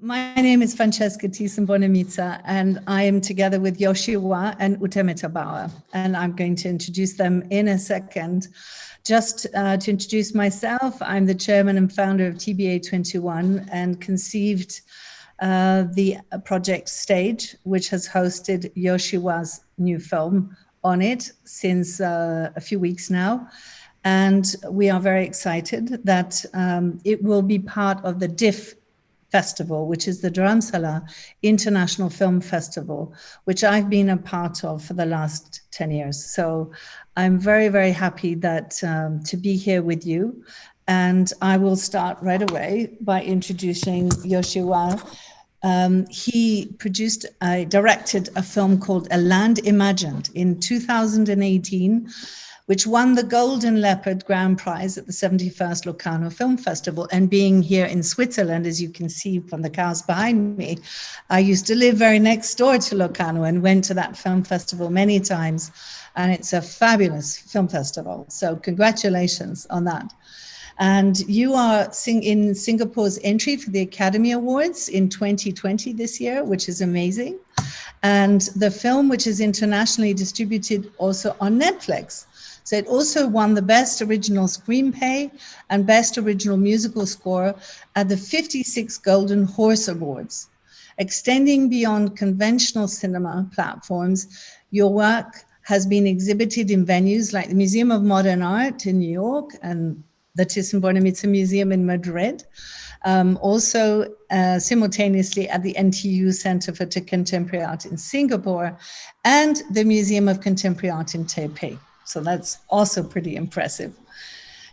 My name is Francesca Thyssen Bornemisza, and I am together with Yeo Siew Hua and Ute Meta Bauer, and I'm going to introduce them in a second. Just to introduce myself, I'm the chairman and founder of TBA 21 and conceived the project Stage, which has hosted Yeo Siew Hua's new film on it since a few weeks now. And we are very excited that it will be part of the DIF Festival, which is the Dharamsala International Film Festival, which I've been a part of for the last 10 years. So I'm very, very happy that to be here with you. And I will start right away by introducing Yeo Siew Hua. He directed a film called A Land Imagined in 2018, which won the Golden Leopard Grand Prize at the 71st Locarno Film Festival. And being here in Switzerland, as you can see from the cows behind me, I used to live very next door to Locarno and went to that film festival many times. And it's a fabulous film festival. So congratulations on that. And you are in Singapore's entry for the Academy Awards in 2020 this year, which is amazing. And the film, which is internationally distributed also on Netflix. So it also won the Best Original Screenplay and Best Original Musical Score at the 56 Golden Horse Awards. Extending beyond conventional cinema platforms, your work has been exhibited in venues like the Museum of Modern Art in New York and the Thyssen-Bornemisza Museum in Madrid. Also simultaneously at the NTU Center for Contemporary Art in Singapore and the Museum of Contemporary Art in Taipei. So that's also pretty impressive.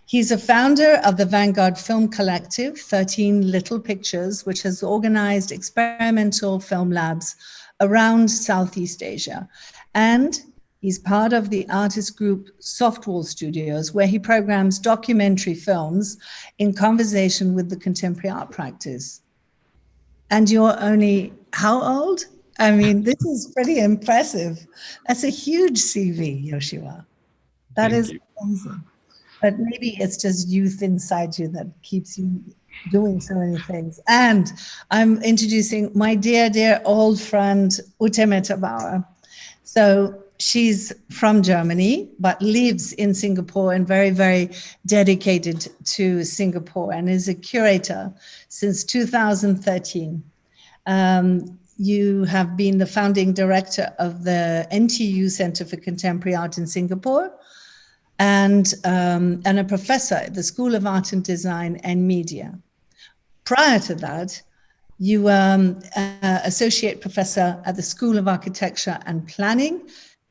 He's a founder of the Vanguard Film Collective, 13 Little Pictures, which has organized experimental film labs around Southeast Asia. And he's part of the artist group Softwall Studios, where he programs documentary films in conversation with the contemporary art practice. And you're only how old? I mean, this is pretty impressive. That's a huge CV, Yeo Siew Hua. That is amazing. But maybe it's just youth inside you that keeps you doing so many things. And I'm introducing my dear, dear old friend, Ute Meta Bauer. So she's from Germany, but lives in Singapore and very, very dedicated to Singapore and is a curator since 2013. You have been the founding director of the NTU Center for Contemporary Art in Singapore and a professor at the School of Art and Design and Media. Prior to that, you were associate professor at the School of Architecture and Planning,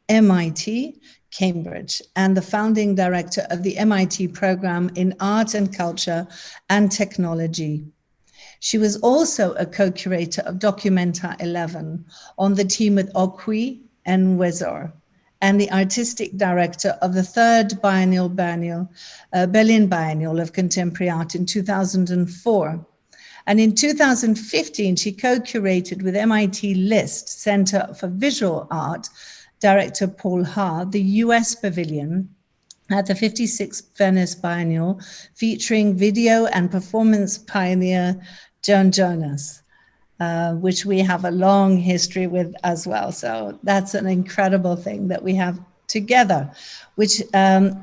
MIT, Cambridge, and the founding director of the MIT program in Art and Culture and Technology. She was also a co-curator of Documenta 11 on the team with Okwi and Wezor, and the artistic director of the third Berlin Biennial of Contemporary Art in 2004. And in 2015, she co-curated with MIT LIST Center for Visual Art director Paul Ha, the US Pavilion at the 56th Venice Biennial, featuring video and performance pioneer Joan Jonas, which we have a long history with as well. So that's an incredible thing that we have together, which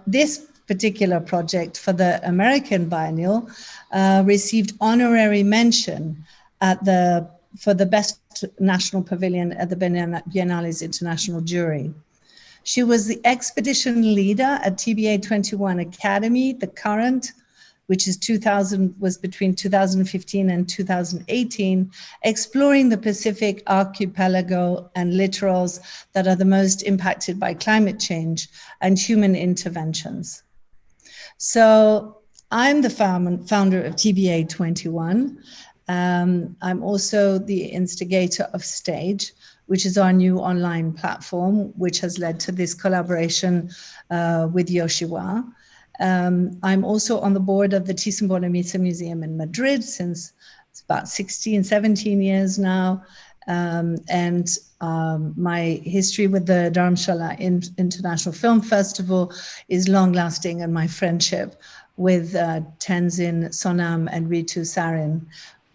this particular project for the American Biennial received honorary mention for the best national pavilion at the Biennale's International Jury. She was the expedition leader at TBA 21 Academy, the current, which is was between 2015 and 2018, exploring the Pacific archipelago and littorals that are the most impacted by climate change and human interventions. So I'm the founder of TBA 21. I'm also the instigator of Stage, which is our new online platform, which has led to this collaboration with Yeo Siew Hua. I'm also on the board of the Thyssen-Bornemisza Museum in Madrid since it's about 16, 17 years now. And my history with the Dharamsala International Film Festival is long lasting, and my friendship with Tenzin Sonam and Ritu Sarin,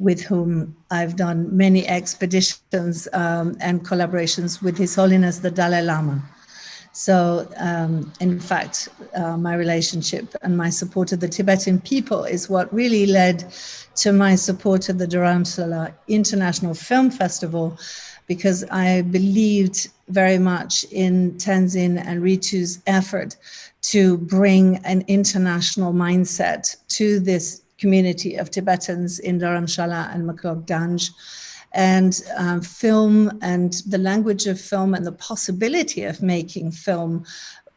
with whom I've done many expeditions and collaborations with His Holiness the Dalai Lama. So, in fact, my relationship and my support of the Tibetan people is what really led to my support of the Dharamsala International Film Festival, because I believed very much in Tenzin and Ritu's effort to bring an international mindset to this community of Tibetans in Dharamshala and Maklok-Ganj. And film and the language of film and the possibility of making film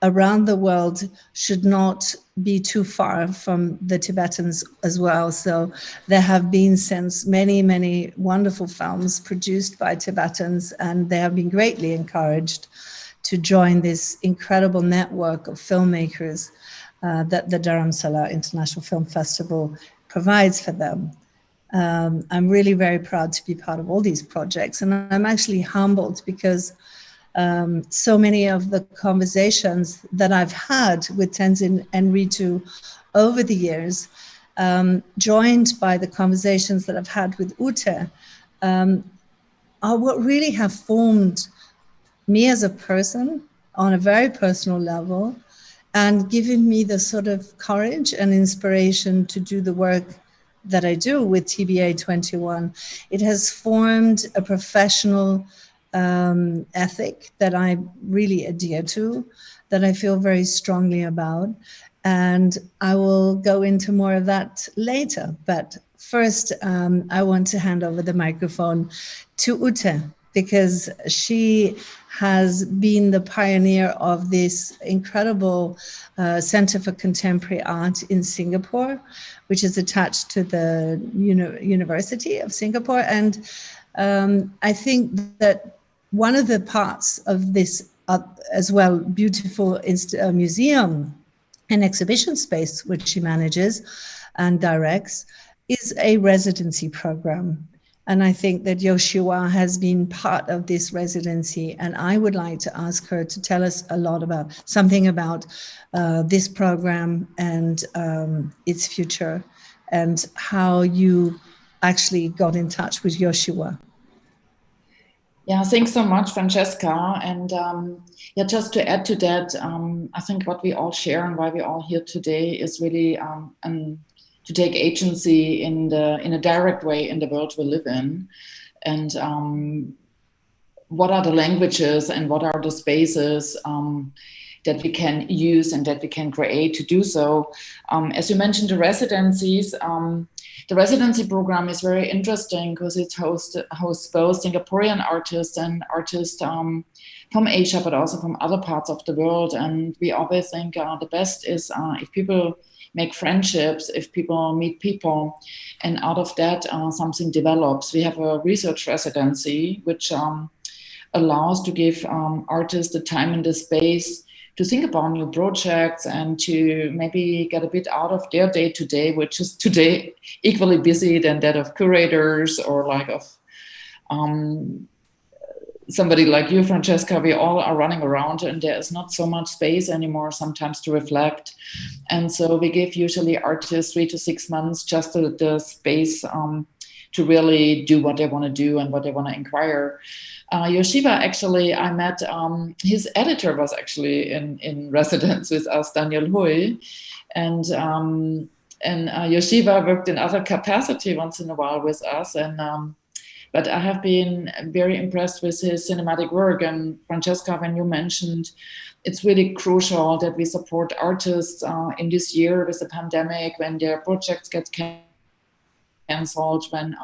around the world should not be too far from the Tibetans as well. So there have been since many, many wonderful films produced by Tibetans, and they have been greatly encouraged to join this incredible network of filmmakers that the Dharamsala International Film Festival provides for them. I'm really very proud to be part of all these projects, and I'm actually humbled because so many of the conversations that I've had with Tenzin and Ritu over the years, joined by the conversations that I've had with Ute, are what really have formed me as a person on a very personal level, and given me the sort of courage and inspiration to do the work that I do with TBA 21. It has formed a professional ethic that I really adhere to, that I feel very strongly about. And I will go into more of that later. But first, I want to hand over the microphone to Ute, because she has been the pioneer of this incredible Center for Contemporary Art in Singapore, which is attached to the University of Singapore. And I think that one of the parts of this as well beautiful museum and exhibition space, which she manages and directs, is a residency program. And I think that Yeo Siew Hua has been part of this residency. And I would like to ask her to tell us something about this program and its future, and how you actually got in touch with Yeo Siew Hua. Yeah, thanks so much, Francesca. And just to add to that, I think what we all share and why we're all here today is really to take agency in a direct way in the world we live in, and what are the languages and what are the spaces that we can use and that we can create to do so. As you mentioned, the residencies, the residency program is very interesting because it hosts both Singaporean artists and artists from Asia, but also from other parts of the world. And we always think the best is if people make friendships, if people meet people, and out of that something develops. We have a research residency which allows to give artists the time and the space to think about new projects and to maybe get a bit out of their day-to-day, which is today equally busy than that of curators or like of somebody like you, Francesca. We all are running around and there is not so much space anymore sometimes to reflect. And so we give usually artists 3 to 6 months just the space to really do what they want to do and what they want to inquire. Yeo Siew Hua, actually, I met, his editor was actually in residence with us, Daniel Hui. And Yeo Siew Hua worked in other capacity once in a while with us. But I have been very impressed with his cinematic work. And Francesca, when you mentioned it's really crucial that we support artists in this year with the pandemic, when their projects get cancelled, when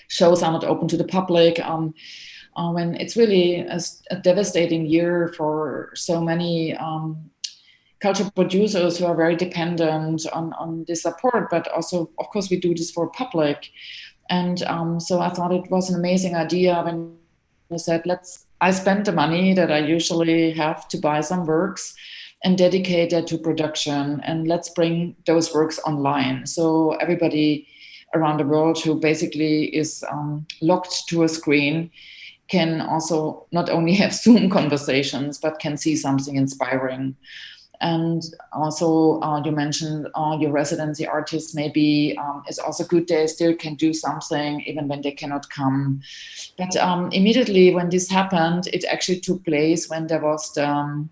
shows are not open to the public, when it's really a devastating year for so many culture producers who are very dependent on this support. But also, of course, we do this for public. And so I thought it was an amazing idea when I said, I spend the money that I usually have to buy some works and dedicate that to production, and let's bring those works online. So everybody around the world who basically is locked to a screen can also not only have Zoom conversations, but can see something inspiring. And also you mentioned your residency artists, maybe it's also good they still can do something even when they cannot come. But immediately when this happened, it actually took place when there was the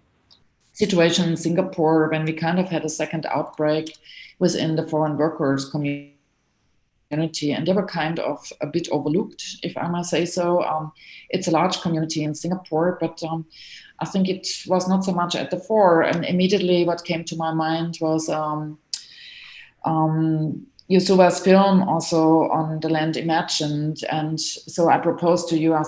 situation in Singapore, when we kind of had a second outbreak within the foreign workers community, and they were kind of a bit overlooked, if I must say so. It's a large community in Singapore, but I think it was not so much at the fore. And immediately what came to my mind was Yeo Siew Hua's film also on the land imagined. And so I proposed to you, I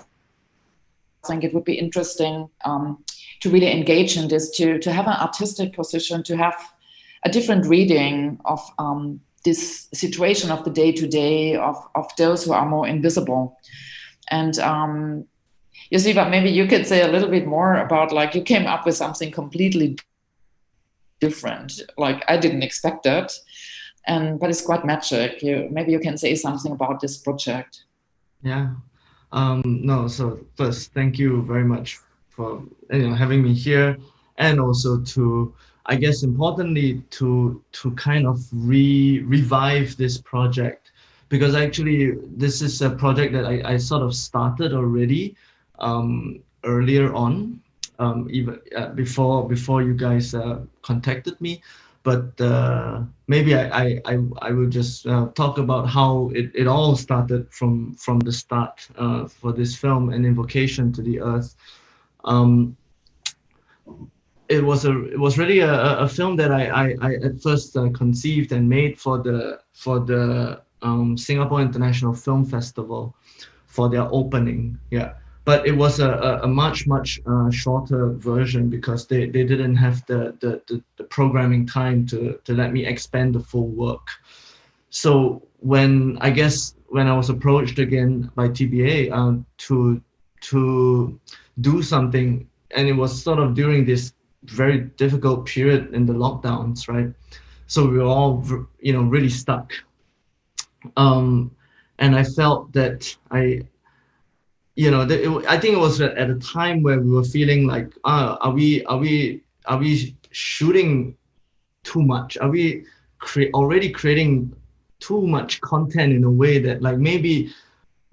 think it would be interesting to really engage in this, to have an artistic position, to have a different reading of this situation of the day-to-day of those who are more invisible. And you see, but maybe you could say a little bit more about, like, you came up with something completely different. Like, I didn't expect that, but it's quite magic. Maybe you can say something about this project. Yeah. No. So first, thank you very much for having me here, and also to, I guess, importantly, to kind of revive this project, because actually this is a project that I sort of started already earlier on, even before you guys contacted me. But maybe I will just talk about how it all started from the start for this film, An Invocation to the Earth. It was really a film that I at first conceived and made for the Singapore International Film Festival for their opening. Yeah. But it was a much shorter version, because they didn't have the programming time to let me expand the full work. So when I was approached again by TBA to do something, and it was sort of during this very difficult period in the lockdowns, right? So we were all really stuck, and I felt that I think it was at a time where we were feeling like, are we shooting too much? Are we already creating too much content in a way that, like, maybe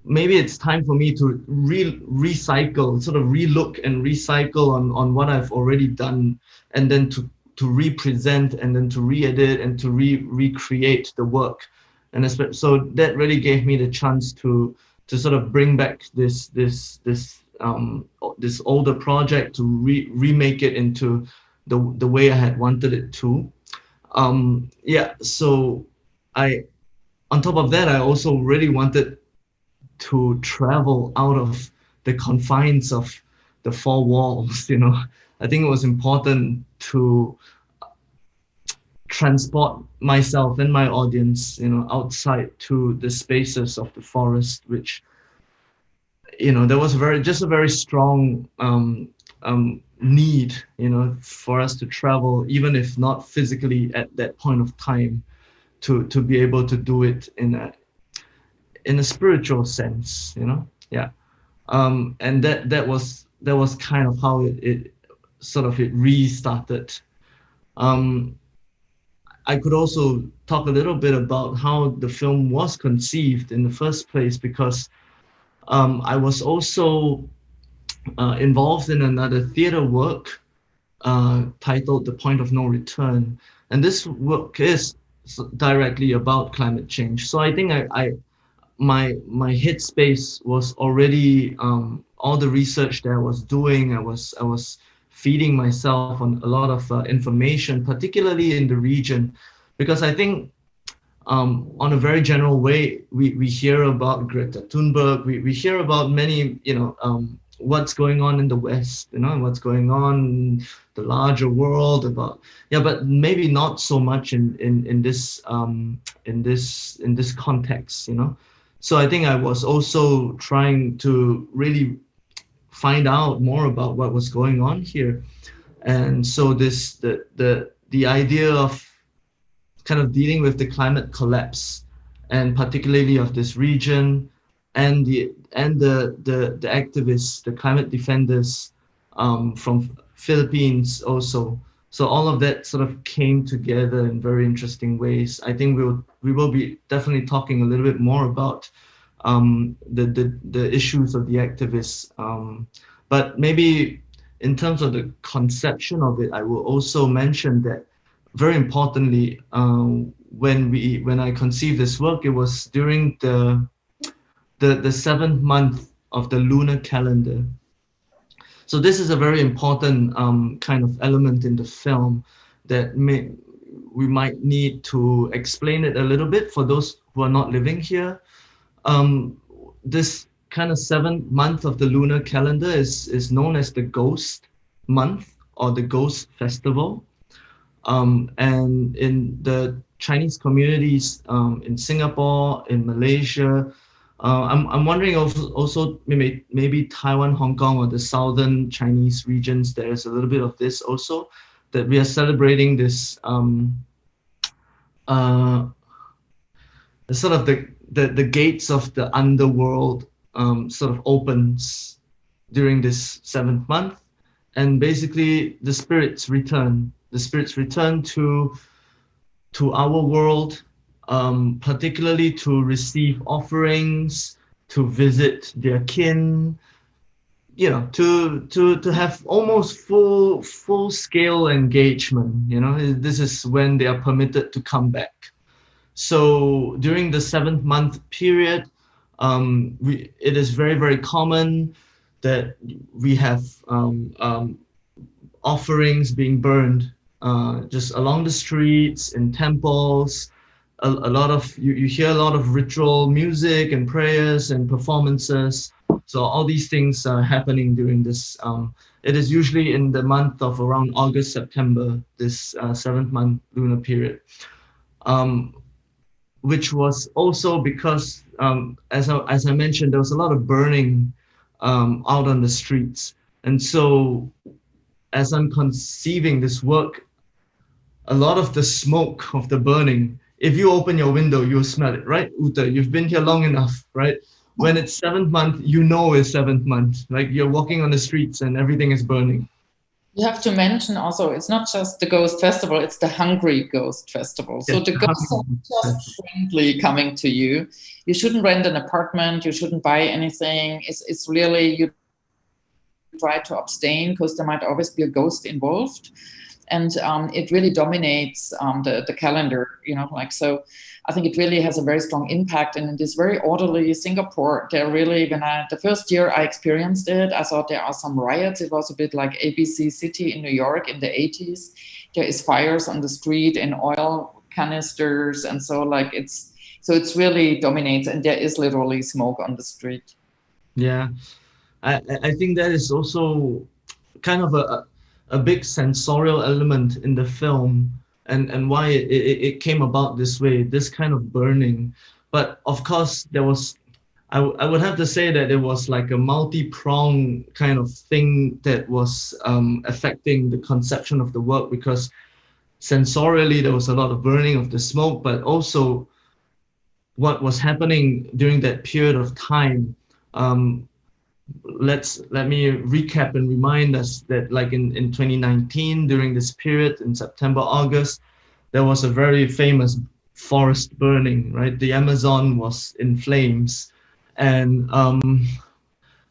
it's time for me to recycle, sort of relook and recycle on what I've already done, and then to represent, and then to re-edit, and to recreate the work. And so that really gave me the chance to sort of bring back this older project, to remake it into the way I had wanted it to. So on top of that, I also really wanted to travel out of the confines of the four walls. I think it was important to transport myself and my audience, outside to the spaces of the forest, which, there was a very strong need, for us to travel, even if not physically at that point of time, to be able to do it in a spiritual sense, yeah. And that was kind of how it restarted. I could also talk a little bit about how the film was conceived in the first place, because I was also involved in another theater work titled The Point of No Return. And this work is directly about climate change. So I think my headspace was already all the research that I was doing. I was feeding myself on a lot of information, particularly in the region, because I think on a very general way, we hear about Greta Thunberg, we hear about many, what's going on in the West, what's going on in the larger world, but maybe not so much in this context, So I think I was also trying to really find out more about what was going on here. And so the idea of kind of dealing with the climate collapse, and particularly of this region, and the activists, the climate defenders from Philippines also, So all of that sort of came together in very interesting ways. I think we will be definitely talking a little bit more about the issues of the activists. But maybe in terms of the conception of it, I will also mention that very importantly, when I conceived this work, it was during the 7th month of the lunar calendar. So this is a very important kind of element in the film that we might need to explain it a little bit for those who are not living here. This kind of 7th month of the lunar calendar is known as the Ghost Month or the Ghost Festival. And in the Chinese communities in Singapore, in Malaysia, I'm wondering also maybe Taiwan, Hong Kong, or the southern Chinese regions, there's a little bit of this also, that we are celebrating this sort of the gates of the underworld sort of opens during this 7th month, and basically the spirits return. The spirits return to our world, particularly to receive offerings, to visit their kin, you know, to have almost full scale engagement. You know, this is when they are permitted to come back. So during the 7th month period, it is very, very common that we have offerings being burned just along the streets, in temples. A lot of you hear a lot of ritual music and prayers and performances. So all these things are happening during this. It is usually in the month of around August, September, this 7th month lunar period, which was also because, as I mentioned, there was a lot of burning out on the streets. And so as I'm conceiving this work, a lot of the smoke of the burning, if you open your window, you'll smell it, right? Ute, you've been here long enough, right? When it's 7th month, you know it's 7th month. Like you're walking on the streets and everything is burning. You have to mention also, it's not just the Ghost Festival, it's the Hungry Ghost Festival. So the ghosts are just friendly coming to you. You shouldn't rent an apartment, you shouldn't buy anything. It's really, you try to abstain because there might always be a ghost involved. And it really dominates the calendar, you know, like, so I think it really has a very strong impact. And in this very orderly Singapore, there really, the first year I experienced it, I thought there are some riots. It was a bit like ABC City in New York in the 80s. There is fires on the street and oil canisters. And so like it's really dominates, and there is literally smoke on the street. Yeah, I think that is also kind of a big sensorial element in the film, and why it came about this way, this kind of burning. But of course, there was, I would have to say that it was like a multi-pronged kind of thing that was affecting the conception of the work, because sensorially there was a lot of burning of the smoke, but also what was happening during that period of time. Let me recap and remind us that like in 2019, during this period in September, August, there was a very famous forest burning, right? The Amazon was in flames. And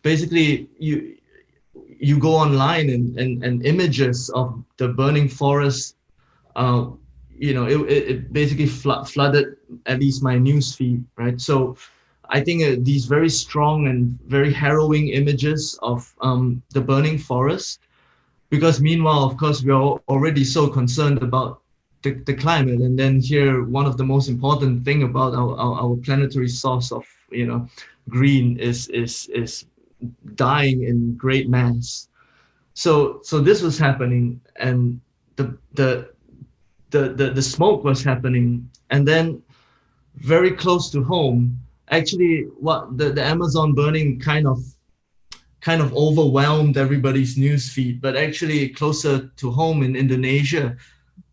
basically you go online and images of the burning forest, you know, it basically flooded at least my news feed, right? So I think these very strong and very harrowing images of the burning forest, because meanwhile, of course, we are already so concerned about the climate, and then here one of the most important thing about our planetary source of, you know, green is dying in great mass. So this was happening, and the smoke was happening, and then very close to home, actually, what the Amazon burning kind of overwhelmed everybody's news feed, but actually closer to home in Indonesia,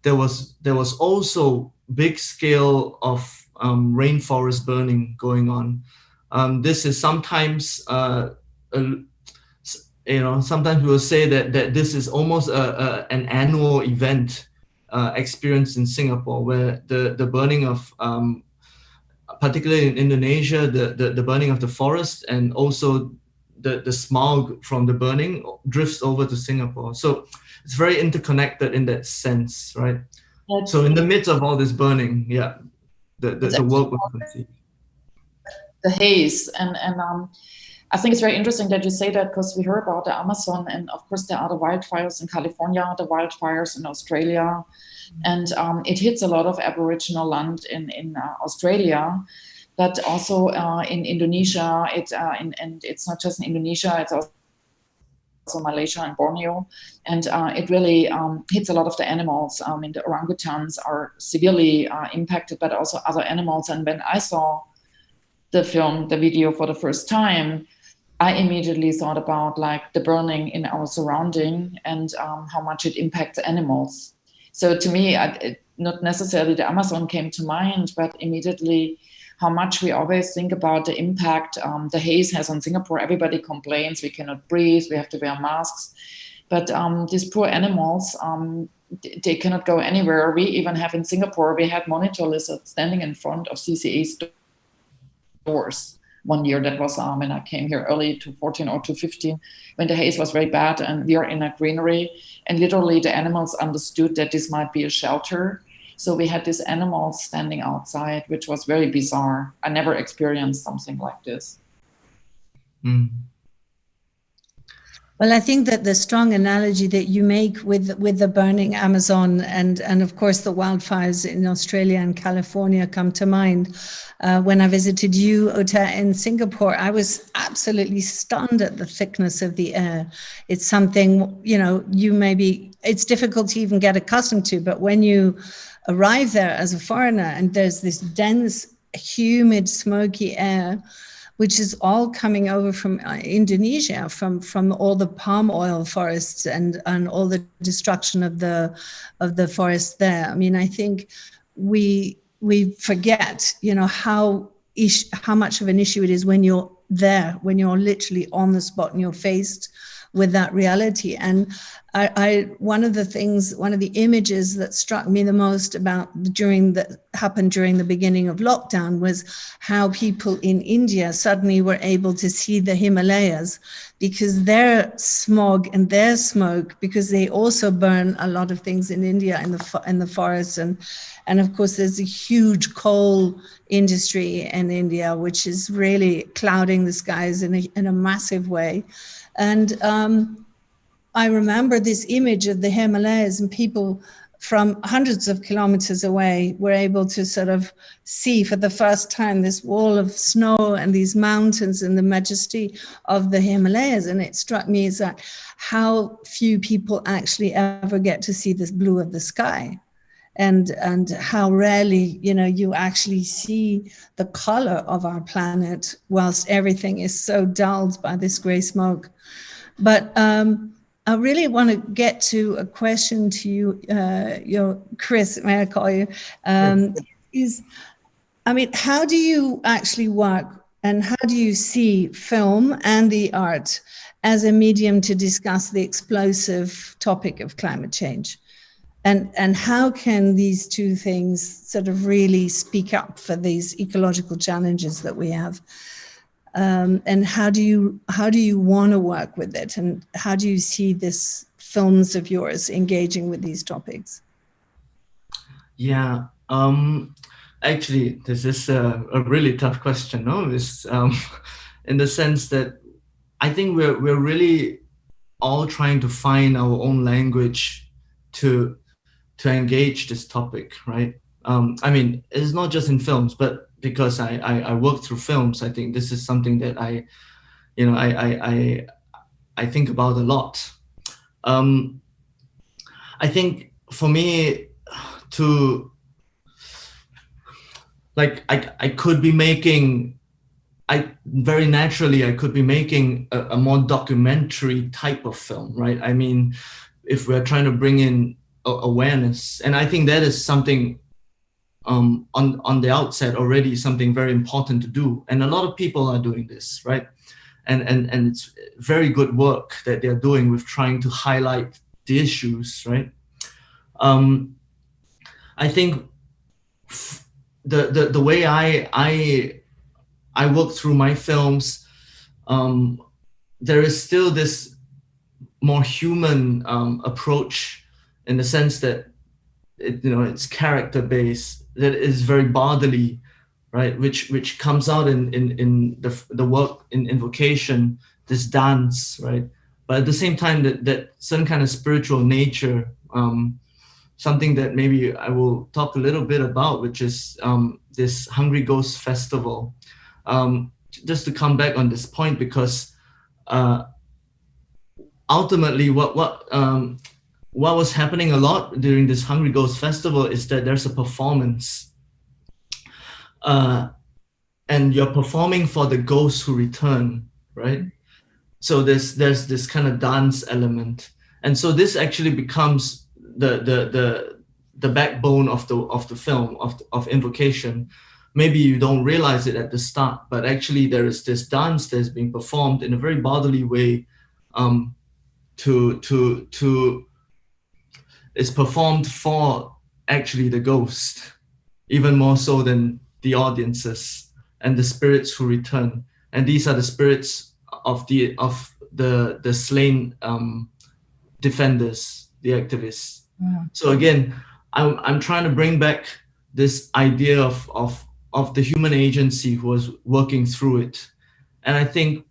there was also big scale of rainforest burning going on. This is sometimes sometimes we will say that this is almost an annual event experienced in Singapore, where the burning of, particularly in Indonesia, the burning of the forest, and also the smog from the burning drifts over to Singapore. So it's very interconnected in that sense, right? So in the midst of all this burning, the work was conceived. The haze, and I think it's very interesting that you say that, because we heard about the Amazon, and of course there are the wildfires in California, the wildfires in Australia, and it hits a lot of Aboriginal land in Australia, but also in Indonesia. And it's not just in Indonesia; it's also Malaysia and Borneo, and it really hits a lot of the animals. And the orangutans are severely impacted, but also other animals. And when I saw the video for the first time, I immediately thought about like the burning in our surrounding and how much it impacts animals. So to me, not necessarily the Amazon came to mind, but immediately how much we always think about the impact the haze has on Singapore. Everybody complains we cannot breathe, we have to wear masks. But these poor animals, they cannot go anywhere. We even have in Singapore, we had monitor lizards standing in front of CCA's doors one year. That was when I came here early 2014 or 2015, when the haze was very bad, and we are in a greenery, and literally the animals understood that this might be a shelter. So we had these animals standing outside, which was very bizarre. I never experienced something like this. Mm. Well, I think that the strong analogy that you make with the burning Amazon and of course the wildfires in Australia and California come to mind. When I visited you, Ute, in Singapore, I was absolutely stunned at the thickness of the air. It's something, it's difficult to even get accustomed to, but when you arrive there as a foreigner and there's this dense, humid, smoky air, which is all coming over from Indonesia, from all the palm oil forests and all the destruction of the forest there. I mean, I think we forget, how much of an issue it is when you're there, when you're literally on the spot and you're faced with that reality. And one of the images that struck me the most happened during the beginning of lockdown was how people in India suddenly were able to see the Himalayas, because their smog and their smoke, because they also burn a lot of things in India in the forests, and of course there's a huge coal industry in India, which is really clouding the skies in a massive way. And I remember this image of the Himalayas, and people from hundreds of kilometers away were able to sort of see for the first time this wall of snow and these mountains and the majesty of the Himalayas. And it struck me as that how few people actually ever get to see this blue of the sky. And how rarely, you actually see the color of our planet whilst everything is so dulled by this gray smoke. But I really want to get to a question to you, Chris, may I call you? How do you actually work, and how do you see film and the art as a medium to discuss the explosive topic of climate change? And how can these two things sort of really speak up for these ecological challenges that we have? And how do you want to work with it? And how do you see this films of yours engaging with these topics? Yeah, actually, this is a really tough question, no? This, in the sense that I think we're really all trying to find our own language to engage this topic, right? It's not just in films, but because I work through films, I think this is something that I think about a lot. I think for me I could be making a more documentary type of film, right? I mean, if we're trying to bring in awareness, and I think that is something on the outset already something very important to do, and a lot of people are doing this, right? and it's very good work that they're doing with trying to highlight the issues, right? I think the way I work through my films, there is still this more human approach, in the sense that it's character based, that is very bodily, right? Which comes out in the work in Invocation, this dance, right? But at the same time, that some kind of spiritual nature, something that maybe I will talk a little bit about, which is this Hungry Ghost Festival. Just to come back on this point, because ultimately what was happening a lot during this Hungry Ghost Festival is that there's a performance, and you're performing for the ghosts who return, right? So there's this kind of dance element, and so this actually becomes the backbone of the film of Invocation. Maybe you don't realize it at the start, but actually there is this dance that's being performed in a very bodily way. It's performed for actually the ghost, even more so than the audiences and the spirits who return. And these are the spirits of the slain defenders, the activists. Yeah. So again, I'm trying to bring back this idea of the human agency who was working through it. And I think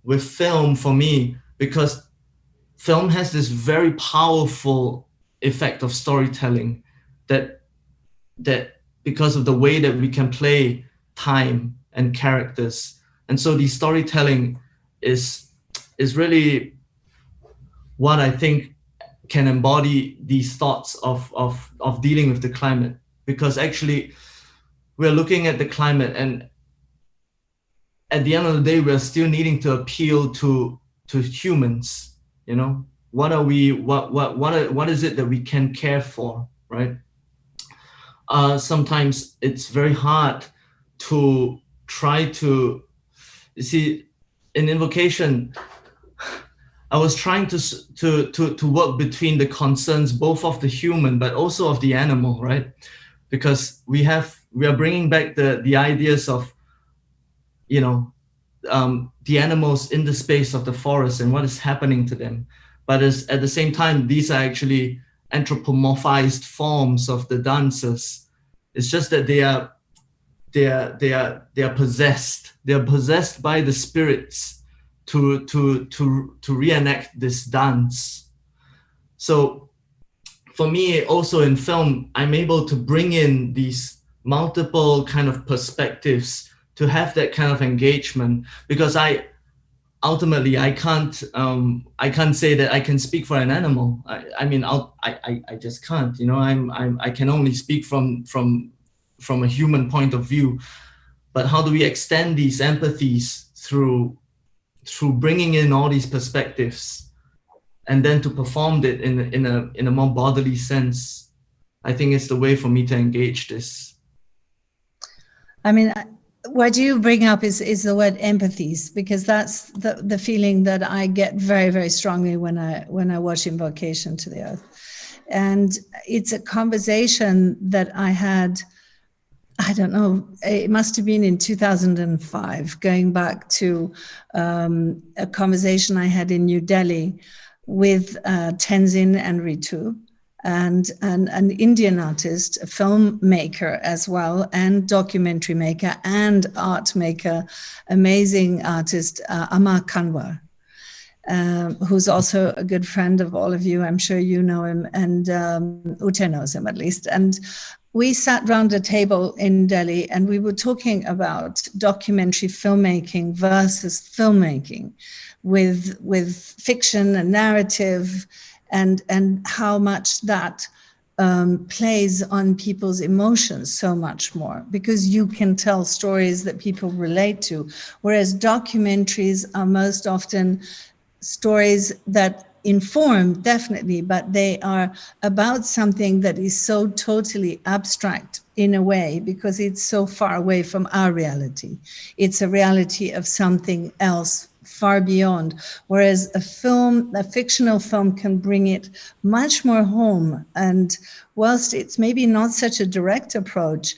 with film, for me, because film has this very powerful effect of storytelling, that because of the way that we can play time and characters. And so the storytelling is really what I think can embody these thoughts of dealing with the climate, because actually we're looking at the climate, and at the end of the day, we're still needing to appeal to humans. What are we? What is it that we can care for, right? Sometimes it's very hard to try to, you see, in Invocation, I was trying to work between the concerns both of the human but also of the animal, right? Because we are bringing back the ideas of, the animals in the space of the forest and what is happening to them. But at the same time, these are actually anthropomorphized forms of the dancers. It's just that they are possessed. They are possessed by the spirits to reenact this dance. So for me, also in film, I'm able to bring in these multiple kind of perspectives to have that kind of engagement, because I can't say that I can speak for an animal. I just can't. I can only speak from a human point of view. But how do we extend these empathies through bringing in all these perspectives, and then to perform it in a more bodily sense? I think it's the way for me to engage this. What you bring up is the word empathies, because that's the feeling that I get very, very strongly when I watch Invocation to the Earth. And it's a conversation that I had, I don't know, it must have been in 2005, going back to a conversation I had in New Delhi with Tenzin and Ritu, and an Indian artist, a filmmaker as well, and documentary maker and art maker, amazing artist, Amar Kanwar, who's also a good friend of all of you. I'm sure you know him, and Ute knows him at least. And we sat round a table in Delhi and we were talking about documentary filmmaking versus filmmaking with fiction and narrative, and how much that plays on people's emotions so much more, because you can tell stories that people relate to, whereas documentaries are most often stories that inform, definitely, but they are about something that is so totally abstract in a way, because it's so far away from our reality. It's a reality of something else far beyond, whereas a fictional film can bring it much more home. And whilst it's maybe not such a direct approach,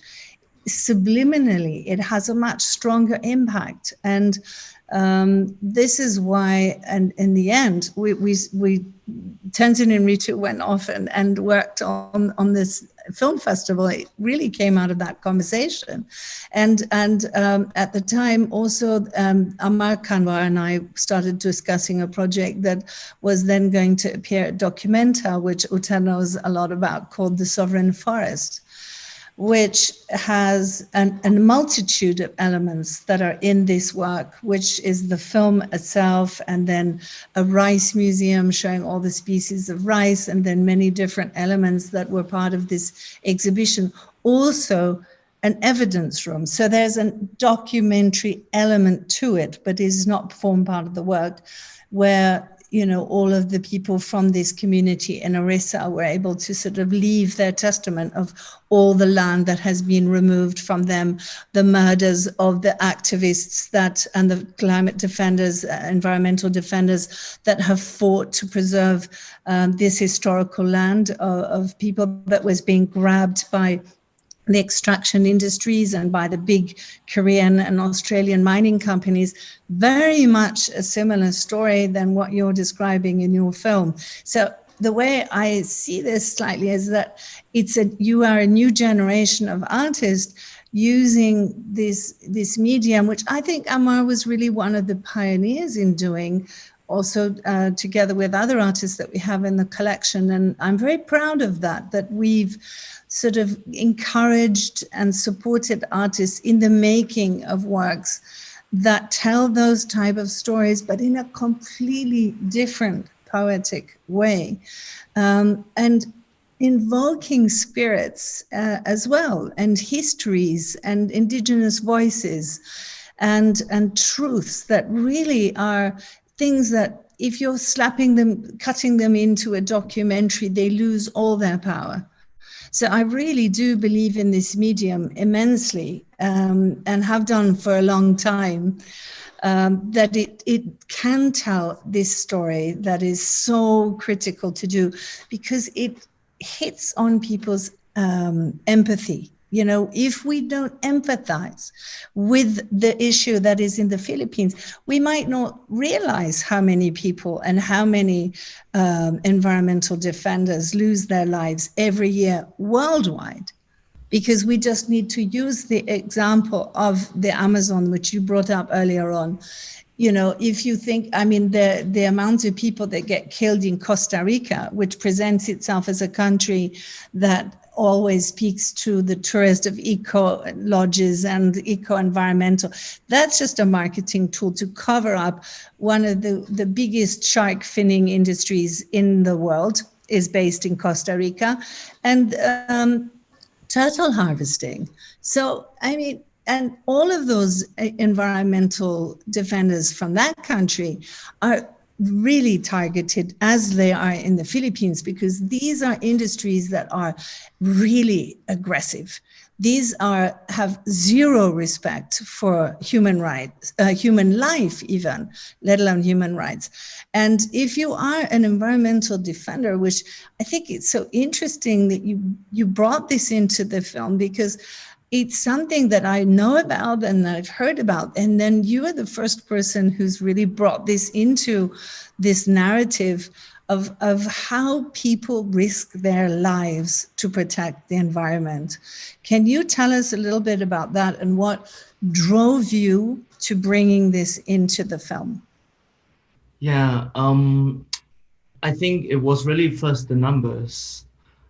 subliminally, it has a much stronger impact. And this is why, and in the end, we Tenzin and Ritu went off and worked on this film festival. It really came out of that conversation. And at the time also, Amar Kanwar and I started discussing a project that was then going to appear at Documenta, which Ute knows a lot about, called The Sovereign Forest, which has a multitude of elements that are in this work, which is the film itself, and then a rice museum showing all the species of rice, and then many different elements that were part of this exhibition. Also, an evidence room. So there's a documentary element to it, but is not form part of the work, where all of the people from this community in Orissa were able to sort of leave their testament of all the land that has been removed from them, the murders of the activists and the climate defenders, environmental defenders that have fought to preserve this historical land of people that was being grabbed by the extraction industries and by the big Korean and Australian mining companies. Very much a similar story than what you're describing in your film. So the way I see this slightly is that you are a new generation of artists using this medium, which I think Amar was really one of the pioneers in doing, also together with other artists that we have in the collection. And I'm very proud of that we've sort of encouraged and supported artists in the making of works that tell those type of stories, but in a completely different poetic way, and invoking spirits as well, and histories and indigenous voices and truths that really are things that if you're cutting them into a documentary, they lose all their power. So I really do believe in this medium immensely, and have done for a long time, that it can tell this story that is so critical to do, because it hits on people's empathy. If we don't empathize with the issue that is in the Philippines, we might not realize how many people and how many environmental defenders lose their lives every year worldwide, because we just need to use the example of the Amazon, which you brought up earlier on. If you think, the amount of people that get killed in Costa Rica, which presents itself as a country that always speaks to the tourist of eco lodges and eco-environmental. That's just a marketing tool to cover up one of the biggest shark finning industries in the world is based in Costa Rica, and turtle harvesting. So, and all of those environmental defenders from that country are really targeted as they are in the Philippines, because these are industries that are really aggressive. These have zero respect for human rights, human life even, let alone human rights. And if you are an environmental defender, which I think it's so interesting that you brought this into the film, because it's something that I know about and I've heard about. And then you are the first person who's really brought this into this narrative of how people risk their lives to protect the environment. Can you tell us a little bit about that and what drove you to bringing this into the film? Yeah, I think it was really first the numbers.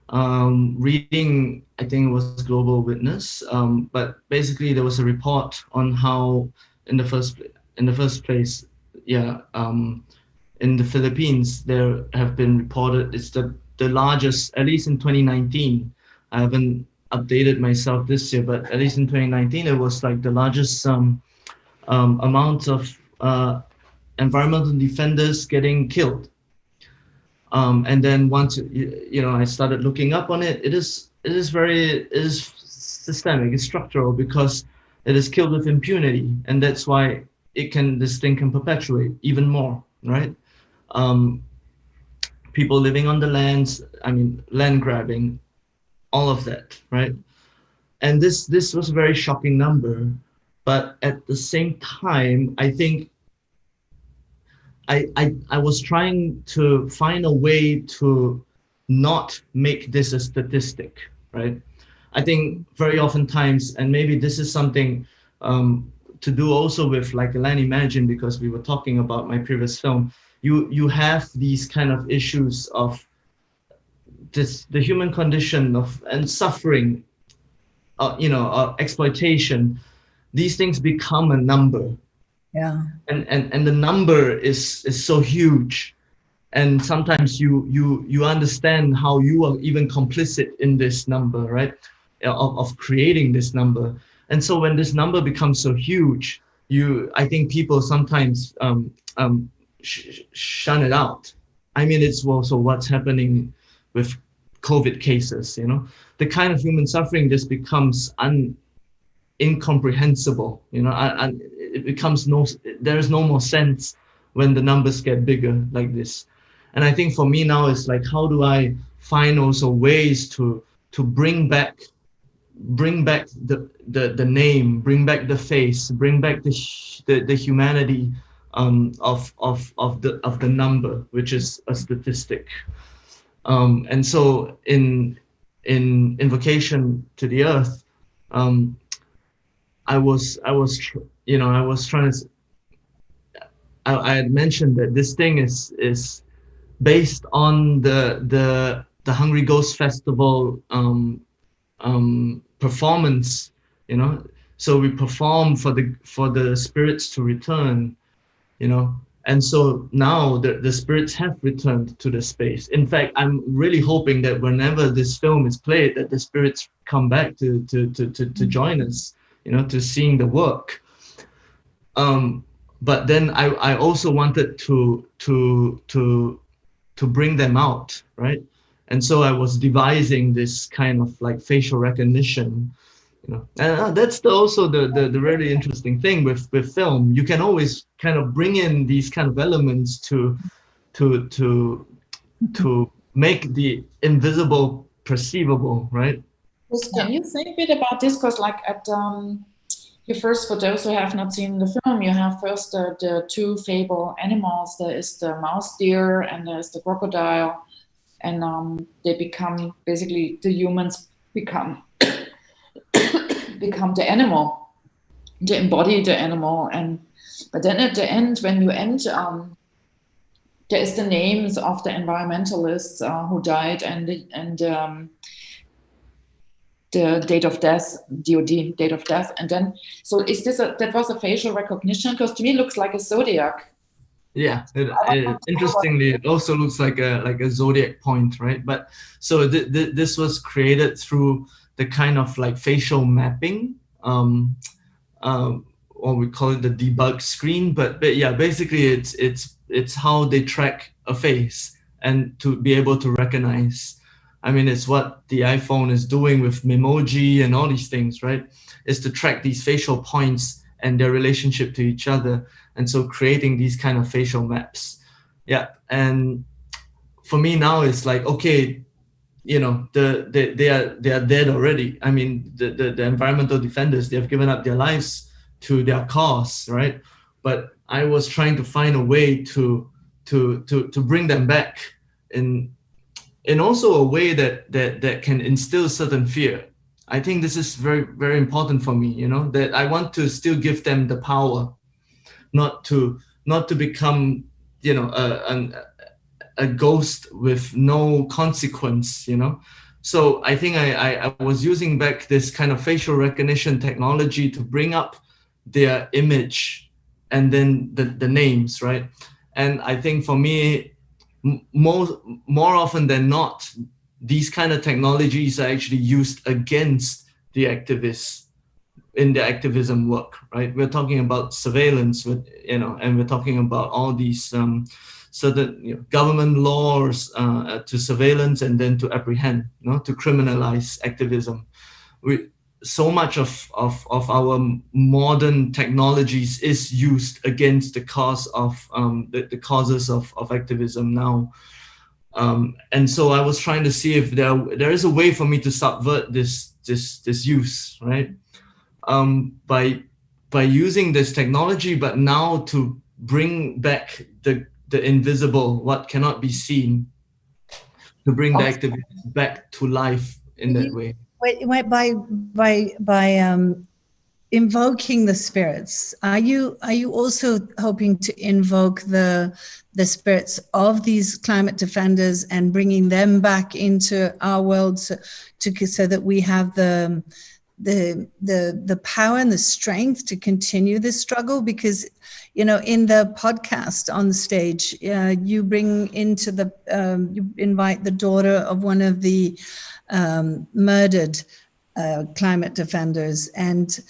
Reading, I think it was Global Witness, but basically there was a report on how in the first place, in the Philippines there have been reported, it's the largest, at least in 2019. I haven't updated myself this year, but at least in 2019 it was like the largest amount of environmental defenders getting killed. And then once I started looking up on it, it is systemic, it's structural, because it is killed with impunity, and that's why this thing can perpetuate even more, right? People living on the lands, land grabbing, all of that, right? And this was a very shocking number, but at the same time, I think I was trying to find a way to not make this a statistic, right? I think very oftentimes, and maybe this is something to do also with like Land Imagine, because we were talking about my previous film, you have these kind of issues of the human condition and suffering, exploitation. These things become a number. Yeah. And the number is so huge, and sometimes you understand how you are even complicit in this number, right? Of creating this number. And so when this number becomes so huge, I think people sometimes shun it out. It's also what's happening with COVID cases, the kind of human suffering just becomes incomprehensible, and it becomes there is no more sense when the numbers get bigger like this. And I think for me now, it's like, how do I find also ways to bring back the name, bring back the face, bring back the humanity of the number, which is a statistic. And so in Invocation to the Earth, I had mentioned that this thing is based on the Hungry Ghost Festival performance, so we perform for the spirits to return, and so now the spirits have returned to the space. In fact, I'm really hoping that whenever this film is played, that the spirits come back to join us, to seeing the work. But then I also wanted to bring them out, right? And so I was devising this kind of like facial recognition, and that's also the really interesting thing with film. You can always kind of bring in these kind of elements to make the invisible perceivable, right? Can you say a bit about this? Because like at for those who have not seen the film, you have first the two fable animals. There is the mouse deer and there's the crocodile, and they become, basically the humans become the animal, they embody the animal. But then at the end, when you end, there is the names of the environmentalists who died and the date of death, DOD, date of death. And then, so is this that was a facial recognition? Because to me it looks like a zodiac. Yeah, interestingly, it also looks like a zodiac point, right? But so this was created through the kind of like facial mapping, or we call it the debug screen. But yeah, basically it's how they track a face and to be able to recognize. It's what the iPhone is doing with Memoji and all these things, right? Is to track these facial points and their relationship to each other. And so creating these kind of facial maps. Yeah. And for me now, it's like, okay, they are dead already. The environmental defenders, they have given up their lives to their cause, right? But I was trying to find a way to bring them back in also a way that can instill certain fear. I think this is very, very important for me, that I want to still give them the power, not to become, a ghost with no consequence, So I think I was using back this kind of facial recognition technology to bring up their image and then the names, right? And I think for me, more often than not, these kind of technologies are actually used against the activists in their activism work, right? We're talking about surveillance, and we're talking about all these certain government laws to surveillance and then to apprehend, to criminalize activism. So much of our modern technologies is used against the cause of the causes of activism now. And so I was trying to see if there is a way for me to subvert this use, right? By using this technology, but now to bring back the invisible, what cannot be seen, to bring the activists back to life in that way. By invoking the spirits, are you also hoping to invoke the spirits of these climate defenders and bringing them back into our world so that we have the power and the strength to continue this struggle? Because in the podcast on the stage, you bring into you invite the daughter of one of the murdered climate defenders, and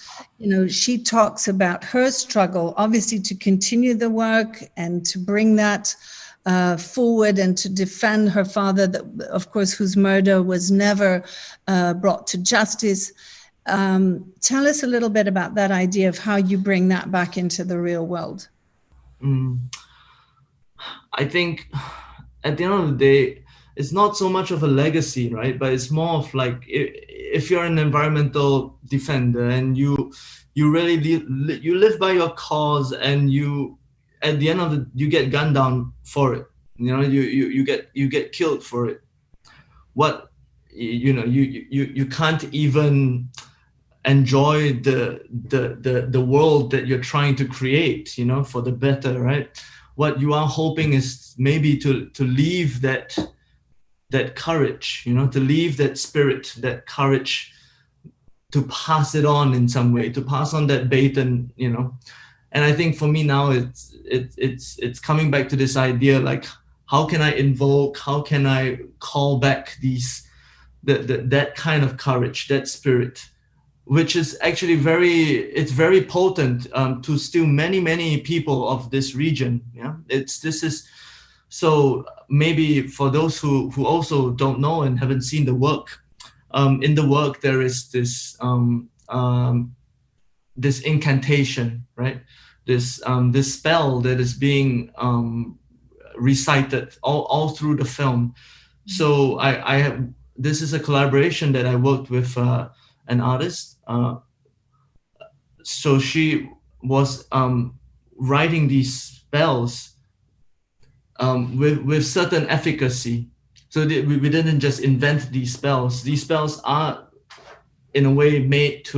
she talks about her struggle, obviously, to continue the work and to bring that forward and to defend her father, that, of course, whose murder was never brought to justice. Tell us a little bit about that idea of how you bring that back into the real world. I think at the end of the day, it's not so much of a legacy, right? But it's more of like, if you're an environmental defender and you really you live by your cause, and you, at the end of it, you get gunned down for it. You get killed for it. What you can't even enjoy the world that you're trying to create, for the better, right? What you are hoping is maybe to leave that courage, to leave that spirit, that courage, to pass it on in some way, to pass on that baton, And I think for me now, it's coming back to this idea, like, how can I invoke, how can I call back that kind of courage, that spirit, which is actually very potent to still many people of this region. So maybe for those who also don't know and haven't seen the work, in the work there is this this incantation, right? This spell that is being recited all through the film. So I have, this is a collaboration that I worked with an artist. So she was writing these spells with certain efficacy. So we didn't just invent these spells. These spells are in a way made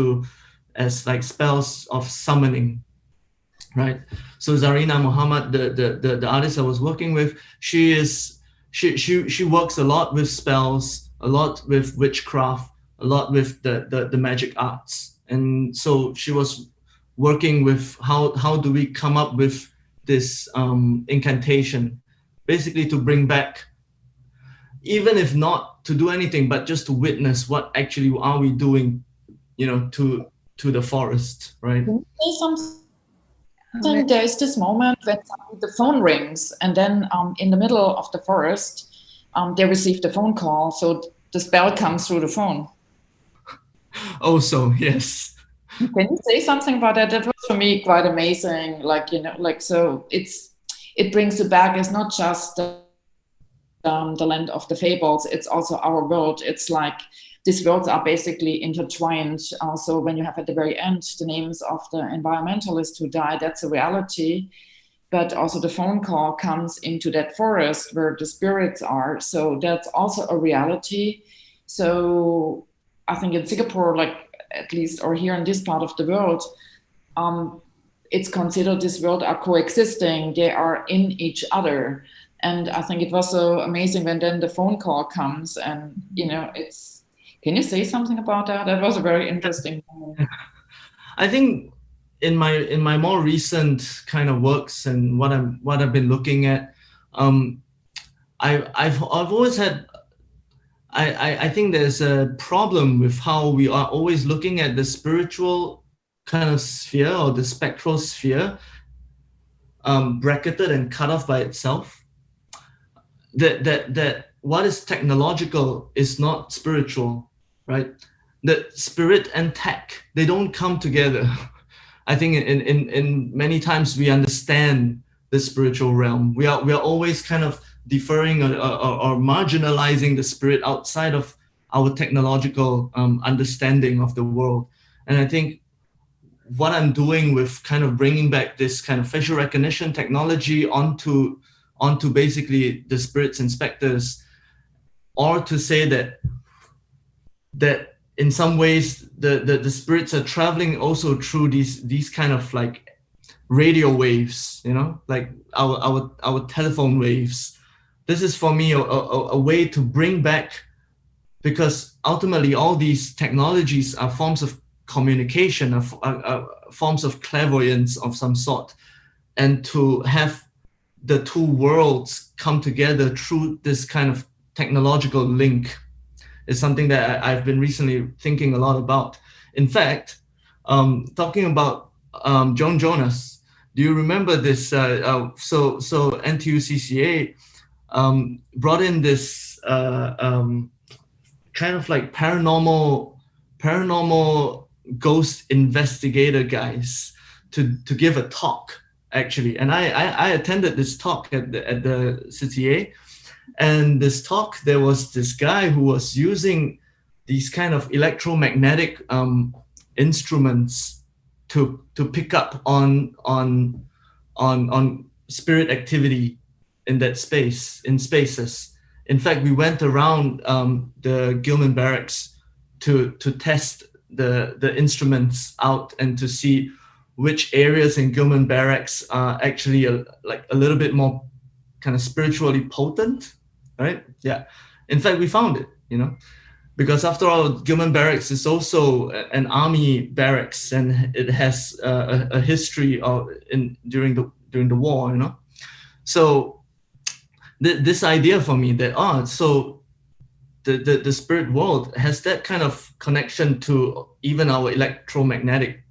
as like spells of summoning, right? So Zarina Muhammad, the artist I was working with, she works a lot with spells, a lot with witchcraft, a lot with the magic arts. And so she was working with how do we come up with this incantation, basically to bring back, even if not to do anything, but just to witness what actually are we doing, to the forest, right? There's this moment when the phone rings, and then in the middle of the forest, they received a phone call. So the spell comes through the phone. Also, yes. Can you say something about that? That was for me quite amazing. So it brings it back. It's not just the land of the fables. It's also our world. It's like these worlds are basically intertwined. Also, when you have at the very end the names of the environmentalists who died, that's a reality. But also the phone call comes into that forest where the spirits are. So that's also a reality. So I think in Singapore, at least, or here in this part of the world, it's considered this world are coexisting. They are in each other. And I think it was so amazing when then the phone call comes, and, can you say something about that? That was a very interesting moment. I think in my more recent kind of works and what I've been looking at, I've always had, I think there's a problem with how we are always looking at the spiritual kind of sphere or the spectral sphere, bracketed and cut off by itself. that what is technological is not spiritual, right? That spirit and tech, they don't come together. I think in many times we understand the spiritual realm. We are always kind of deferring or marginalizing the spirit outside of our technological understanding of the world. And I think what I'm doing with kind of bringing back this kind of facial recognition technology onto basically the spirits inspectors, or to say that in some ways the spirits are traveling also through these kind of like radio waves, you know, like our telephone waves. This is for me a way to bring back, because ultimately all these technologies are forms of communication, forms of clairvoyance of some sort, and to have the two worlds come together through this kind of technological link is something that I've been recently thinking a lot about. In fact, talking about Joan Jonas, do you remember this? So NTUCCA brought in this kind of like paranormal ghost investigator guys to give a talk, actually. And I attended this talk at the CTA. And this talk, there was this guy who was using these kind of electromagnetic instruments to pick up on spirit activity in that spaces. In fact, we went around the Gilman Barracks to test the instruments out and to see which areas in Gilman Barracks are actually a little bit more kind of spiritually potent. Right? Yeah. In fact, we found it, you know, because after all, Gilman Barracks is also an army barracks, and it has a history of during the war, you know. So this idea for me that so the spirit world has that kind of connection to even our electromagnetic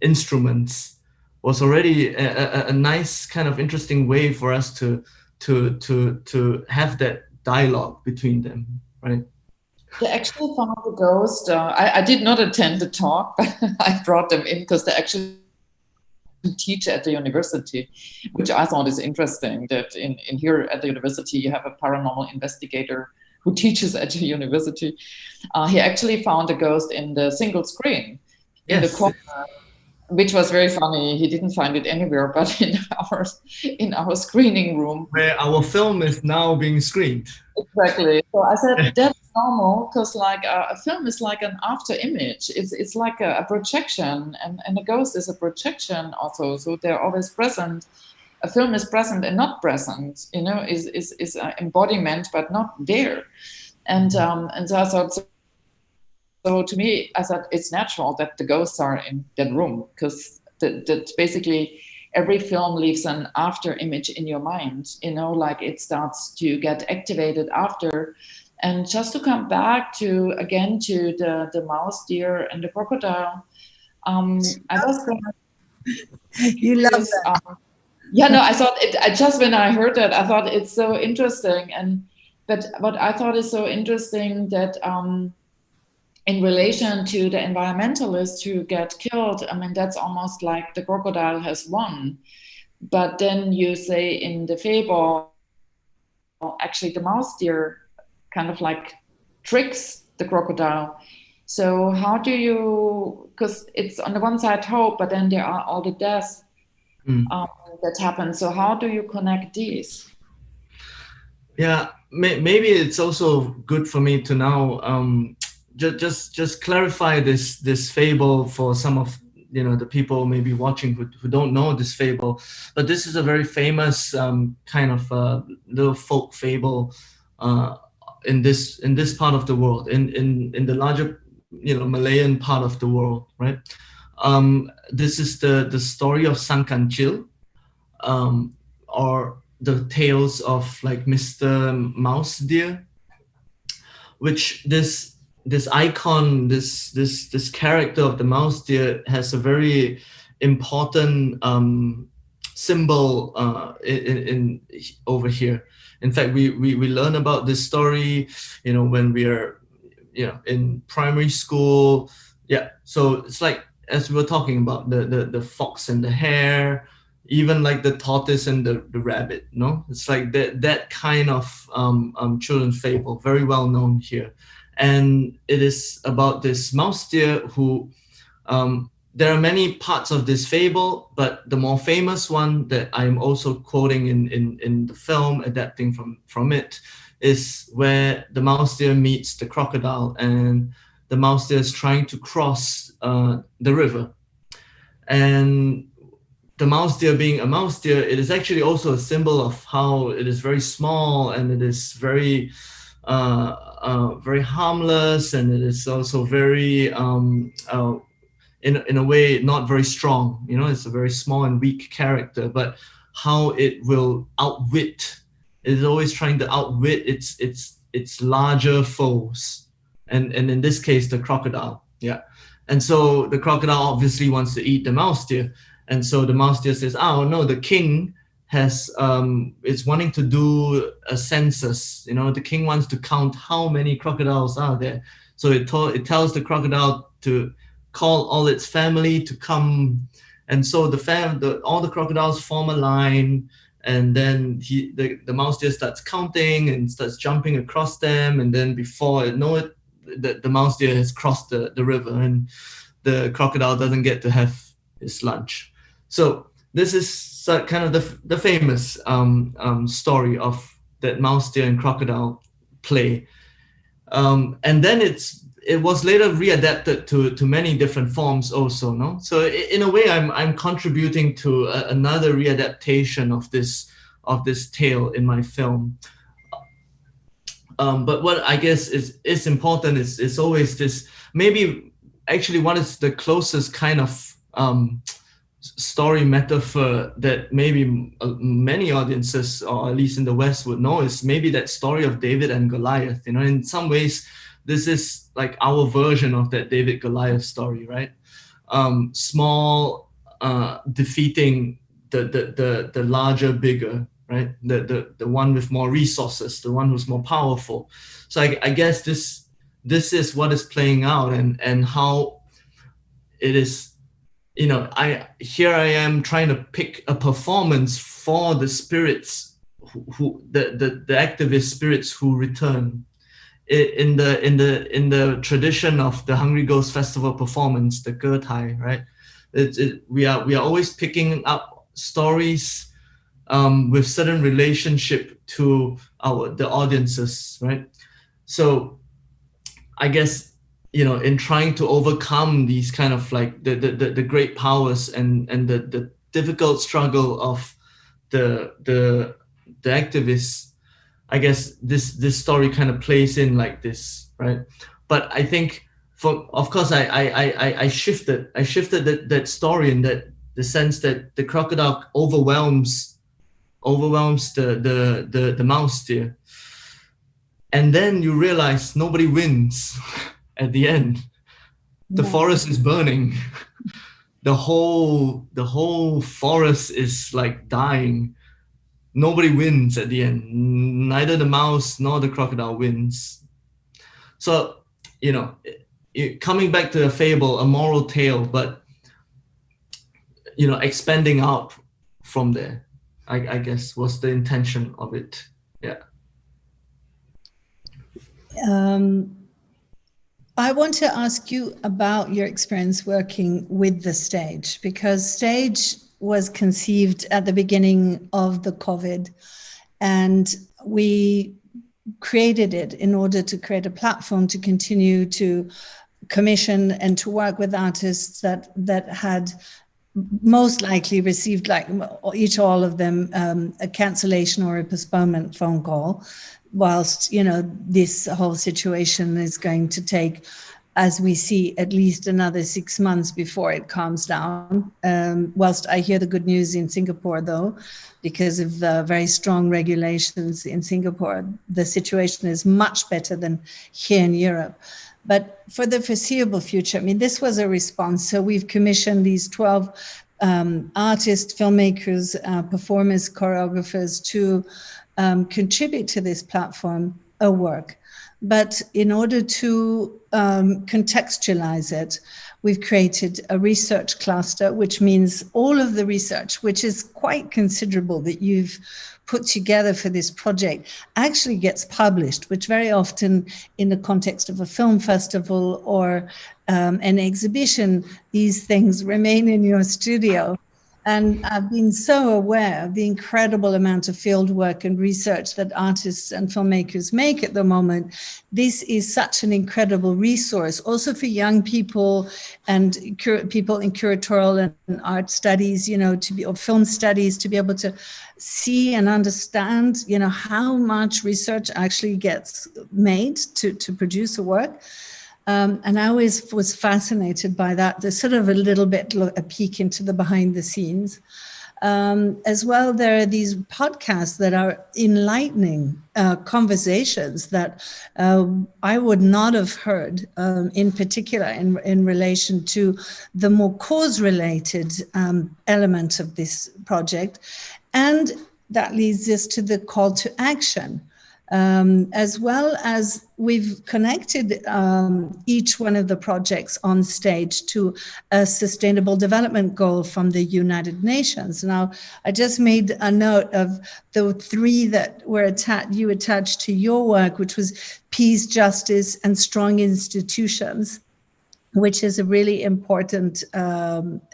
instruments was already a nice kind of interesting way for us to have that dialogue between them, right? They actually found the ghost. I did not attend the talk, but I brought them in because they actually teach at the university, which I thought is interesting, that in here at the university you have a paranormal investigator who teaches at the university. He actually found a ghost in the single screen in the corner, which was very funny. He didn't find it anywhere but in our screening room, where our film is now being screened. Exactly. So I said that's normal, because like a film is like an after image. It's like a projection, and a ghost is a projection also. So they're always present. A film is present and not present. You know, is an embodiment but not there. And so I thought. So to me, I thought it's natural that the ghosts are in that room, because that basically every film leaves an after image in your mind, you know, like it starts to get activated after. And just to come back to the mouse, deer, and the crocodile, I was going to... You love that. Yeah, no, I thought when I heard that, I thought it's so interesting. But what I thought is so interesting that... in relation to the environmentalists who get killed, I mean, that's almost like the crocodile has won. But then you say in the fable, actually the mouse deer kind of like tricks the crocodile. So how do you, because it's on the one side hope, but then there are all the deaths that happen. So how do you connect these? Yeah, maybe it's also good for me to now just clarify this fable for some of the people maybe watching who don't know this fable. But this is a very famous kind of little folk fable in this part of the world, in the larger Malayan part of the world, right? This is the story of Sang Kancil, or the tales of like Mr. Mouse Deer, which this icon, this character of the mouse deer has a very important symbol in over here. In fact, we learn about this story, when we are, in primary school. Yeah. So it's like, as we were talking about, the fox and the hare, even like the tortoise and the rabbit, it's like that kind of children's fable, very well known here. And it is about this mouse deer who, there are many parts of this fable, but the more famous one that I'm also quoting in the film, adapting from it, is where the mouse deer meets the crocodile, and the mouse deer is trying to cross the river. And the mouse deer being a mouse deer, it is actually also a symbol of how it is very small, and it is very very harmless, and it is also very in a way not very strong. It's a very small and weak character, but how it will outwit, it is always trying to outwit its larger foes, and in this case the crocodile. Yeah. And so the crocodile obviously wants to eat the mouse deer, and so the mouse deer says, oh no, the king is wanting to do a census. The king wants to count how many crocodiles are there. So it tells the crocodile to call all its family to come, and so all the crocodiles form a line, and then the mouse deer starts counting and starts jumping across them, and then before it know it, the mouse deer has crossed the river, and the crocodile doesn't get to have his lunch. So this is kind of the famous story of that mouse deer and crocodile play, and then it was later readapted to many different forms also, no? So in a way, I'm contributing to another readaptation of this tale in my film. But what I guess is important is always this, maybe actually what is the closest kind of story metaphor that maybe many audiences, or at least in the West, would know, is maybe that story of David and Goliath. In some ways, this is like our version of that David Goliath story, right? Small defeating the larger, bigger, right? The one with more resources, the one who's more powerful. So I guess this is what is playing out, and how it is. I am trying to pick a performance for the spirits who the activist spirits who return. In the tradition of the Hungry Ghost Festival performance, the Gertai, right? We are always picking up stories with certain relationship to the audiences, right? So I guess in trying to overcome these kind of like the great powers and the difficult struggle of the activists, I guess this story kind of plays in like this, right? But I think, of course, I shifted that story in the sense that the crocodile overwhelms the mouse deer, and then you realize nobody wins at the end. The forest is burning. The whole forest is like dying. Nobody wins at the end. Neither the mouse nor the crocodile wins. So, coming back to a fable, a moral tale, but, expanding out from there, I guess, was the intention of it. Yeah. I want to ask you about your experience working with the stage, because stage was conceived at the beginning of the COVID, and we created it in order to create a platform to continue to commission and to work with artists that had most likely received, like all of them, a cancellation or a postponement phone call, whilst this whole situation is going to take, as we see, at least another 6 months before it calms down. Whilst I hear the good news in Singapore, though, because of the very strong regulations in Singapore, the situation is much better than here in Europe. But for the foreseeable future, this was a response. So we've commissioned these 12 artists, filmmakers, performers, choreographers to contribute to this platform a work. But in order to contextualize it, we've created a research cluster, which means all of the research, which is quite considerable, that you've put together for this project actually gets published, which very often in the context of a film festival or an exhibition, these things remain in your studio. And I've been so aware of the incredible amount of field work and research that artists and filmmakers make at the moment. This is such an incredible resource also for young people and people in curatorial and art studies, or film studies, to be able to see and understand, how much research actually gets made to produce a work. And I always was fascinated by that. There's sort of a little bit a peek into the behind the scenes. As well, there are these podcasts that are enlightening conversations that I would not have heard, in particular in relation to the more cause-related element of this project. And that leads us to the call to action. As well as we've connected each one of the projects on stage to a sustainable development goal from the United Nations. Now, I just made a note of the three that were attached to your work, which was peace, justice, and strong institutions, which is a really important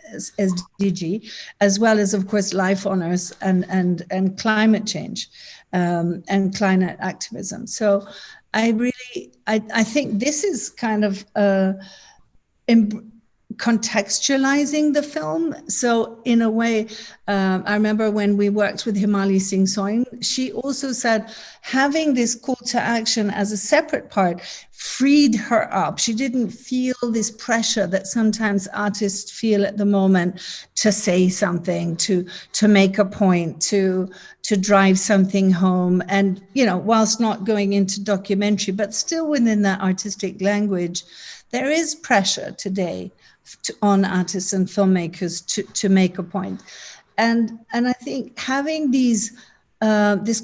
SDG, as well as, of course, life honors and climate change. And climate activism. So I think this is kind of contextualizing the film. So in a way, I remember when we worked with Himalayas, she also said having this call to action as a separate part freed her up. She didn't feel this pressure that sometimes artists feel at the moment to say something, to make a point, to drive something home. And, whilst not going into documentary, but still within that artistic language, there is pressure today on artists and filmmakers to make a point. And I think having this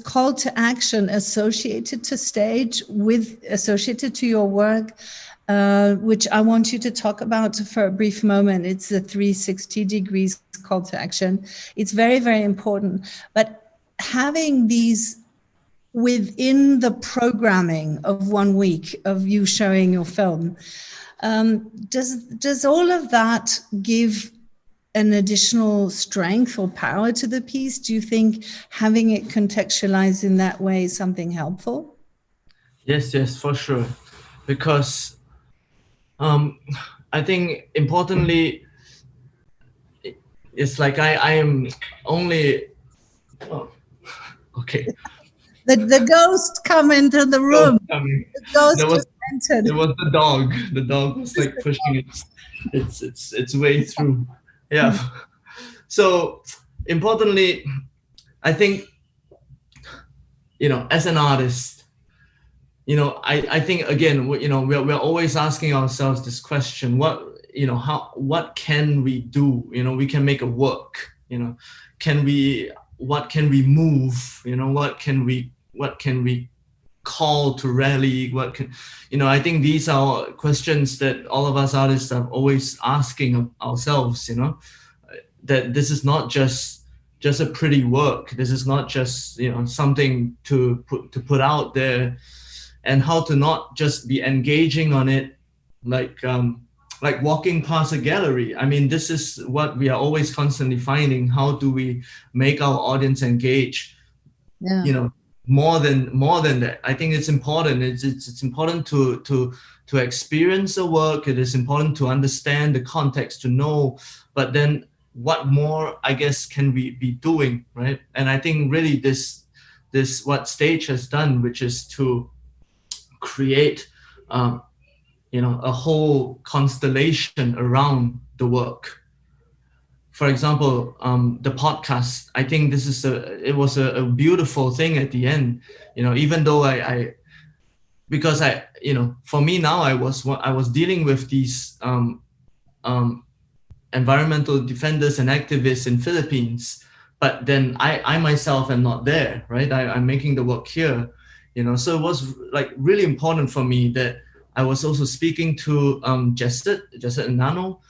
call to action associated to stage, associated to your work, which I want you to talk about for a brief moment. It's the 360 degrees call to action. It's very, very important. But having these within the programming of 1 week of you showing your film, does all of that give an additional strength or power to the piece? Do you think having it contextualized in that way is something helpful? Yes, for sure. Because I think importantly, it's like I am only, okay. The ghost come into the room. The ghost just entered. It was the dog. The dog was like pushing its way through. Yeah. So importantly, I think, as an artist, I think again, we're always asking ourselves this question: what can we do? We can make it work. What can we move? What can we call to rally? I think these are questions that all of us artists are always asking ourselves, that this is not just a pretty work. This is not just, something to put out there, and how to not just be engaging on it like walking past a gallery. I mean, this is what we are always constantly finding. How do we make our audience engage? Yeah. More than that. I think it's important. It's important to experience the work. It is important to understand the context, to know. But then, what more, I guess, can we be doing, right? And I think really this what Stage has done, which is to create, a whole constellation around the work. For example, the podcast, I think it was a beautiful thing at the end, even though because for me now, I was dealing with these environmental defenders and activists in Philippines, but then I myself am not there, right? I'm making the work here, so it was like really important for me that I was also speaking to Jesset Nano,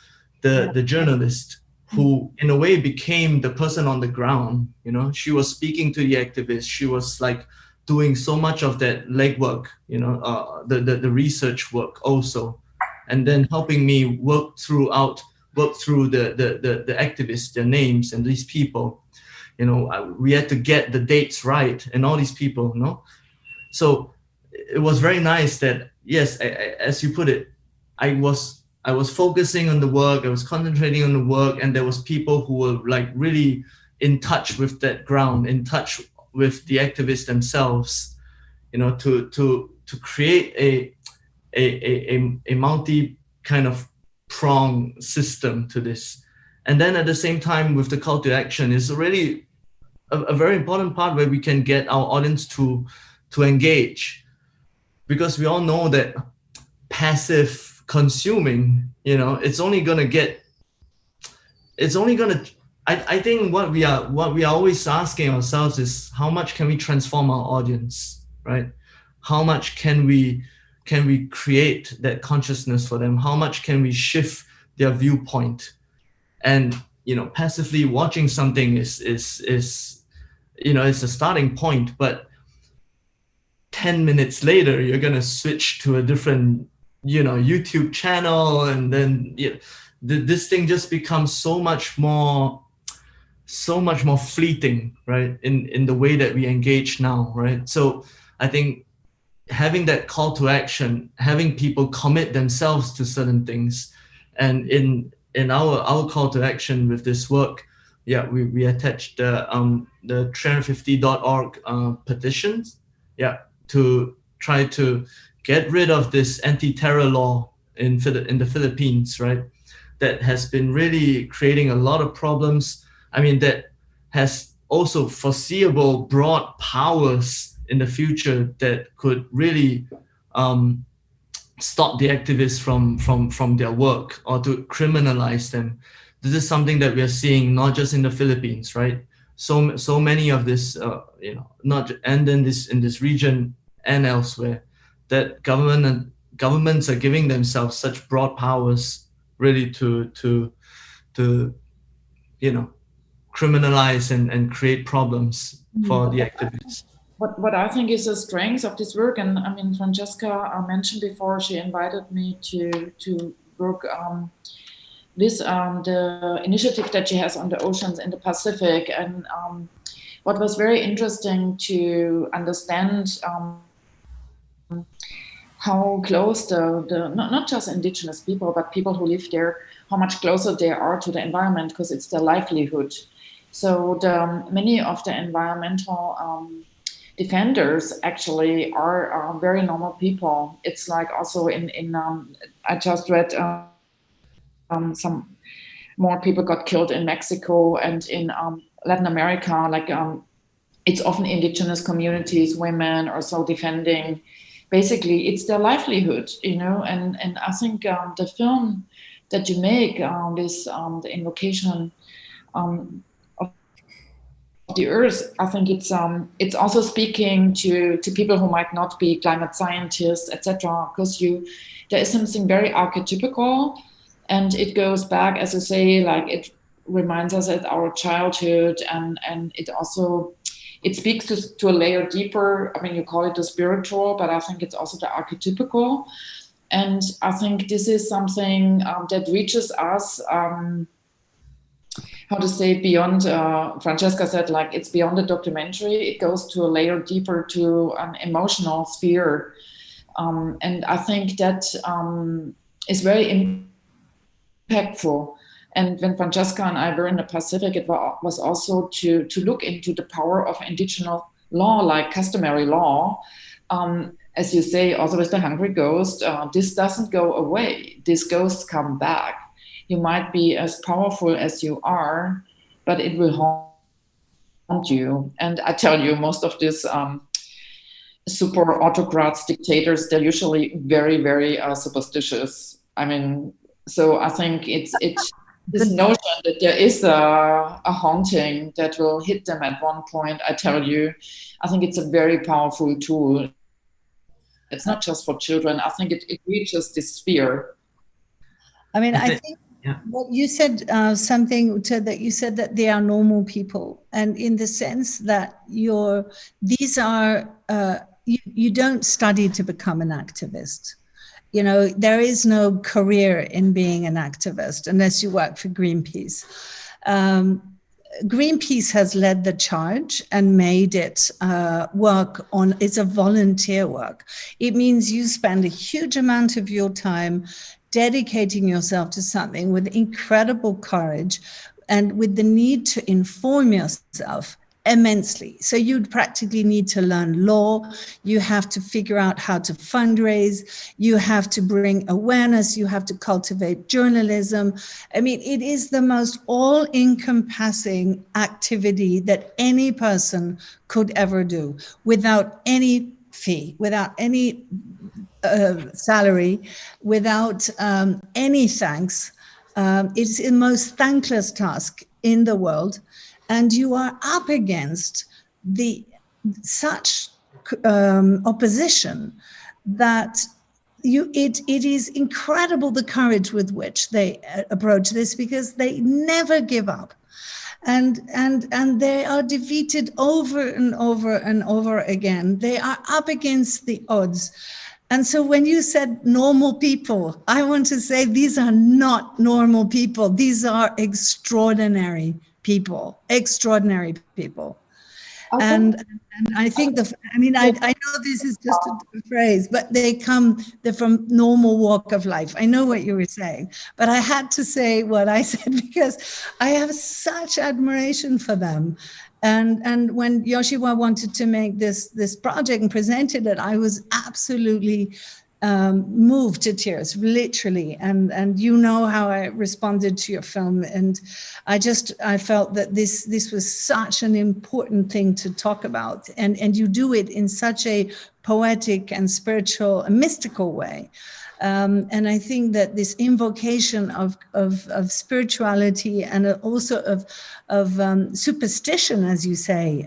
the journalist, who in a way became the person on the ground. She was speaking to the activists. She was like doing so much of that legwork, the research work also, and then helping me work through the activists, their names, and these people. We had to get the dates right and all these people. So it was very nice that, yes, as you put it, I was focusing on the work, I was concentrating on the work, and there was people who were like really in touch with that ground, in touch with the activists themselves, to create a multi kind of prong system to this. And then at the same time, with the call to action, is really a very important part where we can get our audience to engage, because we all know that passive consuming, it's only gonna I think what we are always asking ourselves is, how much can we transform our audience, right? How much can we create that consciousness for them? How much can we shift their viewpoint? And passively watching something is it's a starting point, but 10 minutes later you're gonna switch to a different YouTube channel, and then this thing just becomes so much more fleeting, right, in the way that we engage now, right? So I think having that call to action, having people commit themselves to certain things, and in our call to action with this work, we attached the 350.org petitions, to try to get rid of this anti-terror law in the Philippines, right? That has been really creating a lot of problems. I mean, that has also foreseeable broad powers in the future that could really stop the activists from their work, or to criminalize them. This is something that we are seeing not just in the Philippines, right? So many of this, in this region and elsewhere, that governments are giving themselves such broad powers, really to criminalize and create problems for the activists. What I think is the strength of this work, and I mean, Francesca mentioned before, she invited me to work the initiative that she has on the oceans in the Pacific. And what was very interesting to understand how close the not just indigenous people, but people who live there, how much closer they are to the environment, because it's their livelihood. So many of the environmental defenders actually are very normal people. It's like also in I just read some more people got killed in Mexico and in Latin America. Like it's often indigenous communities, women or so defending. Basically, it's their livelihood, and I think the film that you make, this the Invocation of the Earth, I think it's also speaking to people who might not be climate scientists, etc. Because there is something very archetypical, and it goes back, as you say, like it reminds us of our childhood, and it speaks to a layer deeper. I mean, you call it the spiritual, but I think it's also the archetypical. And I think this is something that reaches us, how to say, beyond, Francesca said, like, it's beyond the documentary. It goes to a layer deeper, to an emotional sphere. And I think that is very impactful. And when Francesca and I were in the Pacific, it was also to look into the power of indigenous law, like customary law. As you say, also with the hungry ghost, this doesn't go away. These ghosts come back. You might be as powerful as you are, but it will haunt you. And I tell you, most of these super autocrats, dictators, they're usually very, very superstitious. I mean, so I think it's this notion that there is a haunting that will hit them at one point, I tell you, I think it's a very powerful tool. It's not just for children. I think it reaches this sphere. I mean, I think what you said, something to, that you said that they are normal people, and in the sense that you don't study to become an activist. You know, there is no career in being an activist unless you work for Greenpeace. Greenpeace has led the charge and made it work on, it's a volunteer work. It means you spend a huge amount of your time dedicating yourself to something with incredible courage and with the need to inform yourself immensely. So you'd practically need to learn law. You have to figure out how to fundraise. You have to bring awareness. You have to cultivate journalism. I mean, it is the most all-encompassing activity that any person could ever do without any fee, without any salary, without any thanks. It's the most thankless task in the world. And you are up against such opposition that it is incredible the courage with which they approach this, because they never give up. And they are defeated over and over and over again. They are up against the odds. And so when you said normal people, I want to say these are not normal people. These are extraordinary people, extraordinary people. And I think I know this is just a phrase, but they're from normal walk of life. I know what you were saying, but I had to say what I said because I have such admiration for them. And when Yeo Siew Hua wanted to make this project and presented it, I was absolutely moved to tears, literally. And you know how I responded to your film. And I felt that this was such an important thing to talk about. And you do it in such a poetic and spiritual and mystical way. And I think that this invocation of spirituality and also of superstition, as you say,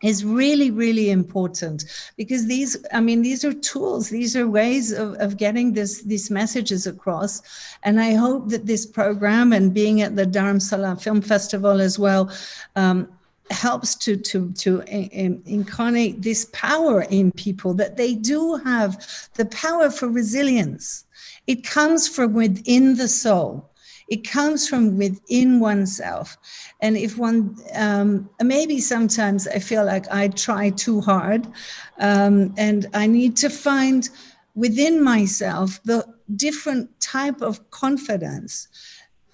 is really, really important, because these are tools, these are ways of getting these messages across. And I hope that this program, and being at the Dharamsala Film Festival as well, helps to incarnate this power in people, that they do have the power for resilience. It comes from within the soul. It comes from within oneself. And if one, maybe sometimes I feel like I try too hard, and I need to find within myself the different type of confidence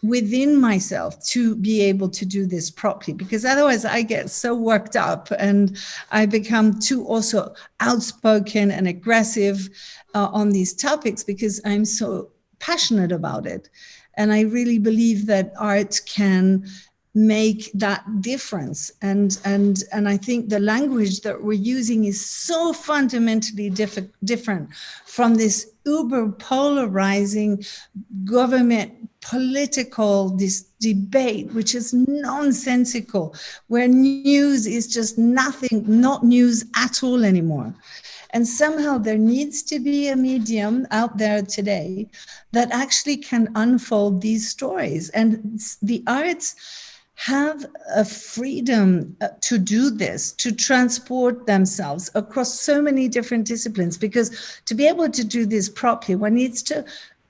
within myself to be able to do this properly, because otherwise I get so worked up and I become too also outspoken and aggressive on these topics, because I'm so passionate about it. And I really believe that art can make that difference. And I think the language that we're using is so fundamentally different from this uber polarizing government political this debate, which is nonsensical, where news is just nothing, not news at all anymore. And somehow there needs to be a medium out there today that actually can unfold these stories. And the arts have a freedom to do this, to transport themselves across so many different disciplines, because to be able to do this properly, one needs to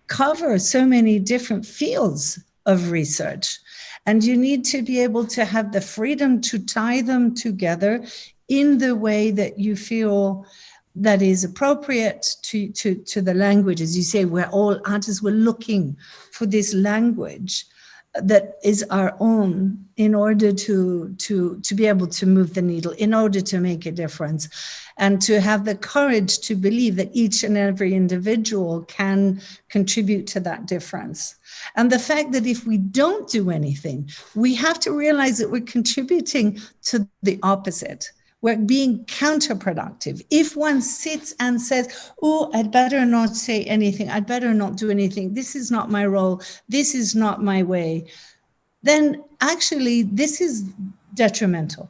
cover so many different fields of research. And you need to be able to have the freedom to tie them together in the way that you feel that is appropriate to the language. As you say, we're all artists, we're looking for this language that is our own in order to be able to move the needle, in order to make a difference, and to have the courage to believe that each and every individual can contribute to that difference. And the fact that if we don't do anything, we have to realize that we're contributing to the opposite. We're being counterproductive. If one sits and says, oh, I'd better not say anything, I'd better not do anything, this is not my role, this is not my way, then actually this is detrimental.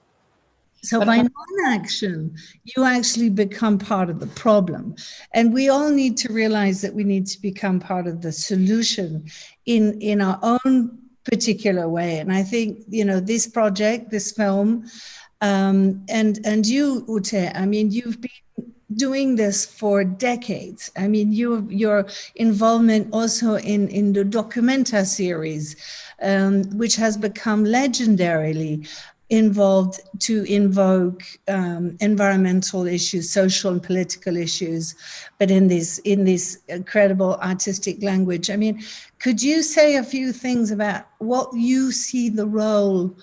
So by non-action, you actually become part of the problem. And we all need to realize that we need to become part of the solution in our own particular way. And I think, you know, this project, this film, and you, Ute, I mean, you've been doing this for decades. I mean, your involvement also in the Documenta series, which has become legendarily involved to invoke environmental issues, social and political issues, but in this incredible artistic language. I mean, could you say a few things about what you see the role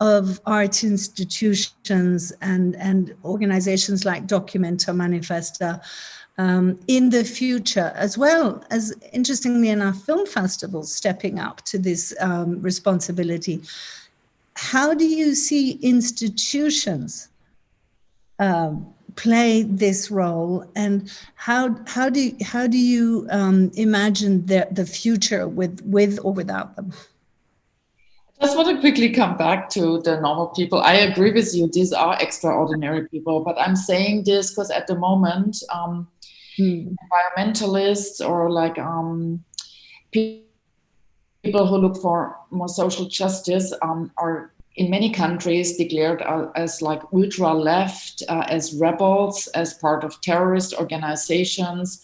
of art institutions and organizations like Documenta, Manifesta in the future, as well as, interestingly enough, film festivals stepping up to this responsibility? How do you see institutions play this role, and how do you imagine the future with or without them? I just want to quickly come back to the normal people. I agree with you; these are extraordinary people. But I'm saying this because at the moment, environmentalists or like people who look for more social justice are in many countries declared as like ultra left, as rebels, as part of terrorist organizations,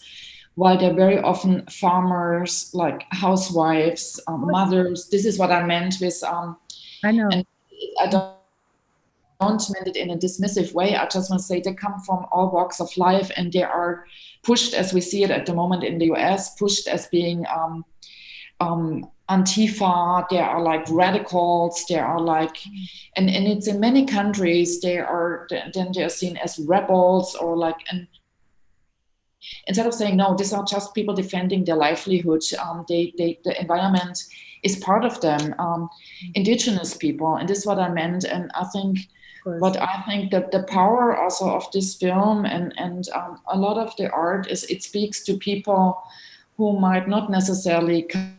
while they're very often farmers, like housewives, mothers. This is what I meant with I know. And I don't mean it in a dismissive way. I just want to say they come from all walks of life, and they are pushed, as we see it at the moment in the US, pushed as being Antifa. They are like radicals. They are like, and it's in many countries. They are seen as rebels, or like, and instead of saying no, these are just people defending their livelihood. The environment is part of them. Indigenous people, and this is what I meant. And I think that the power also of this film and a lot of the art is it speaks to people who might not necessarily come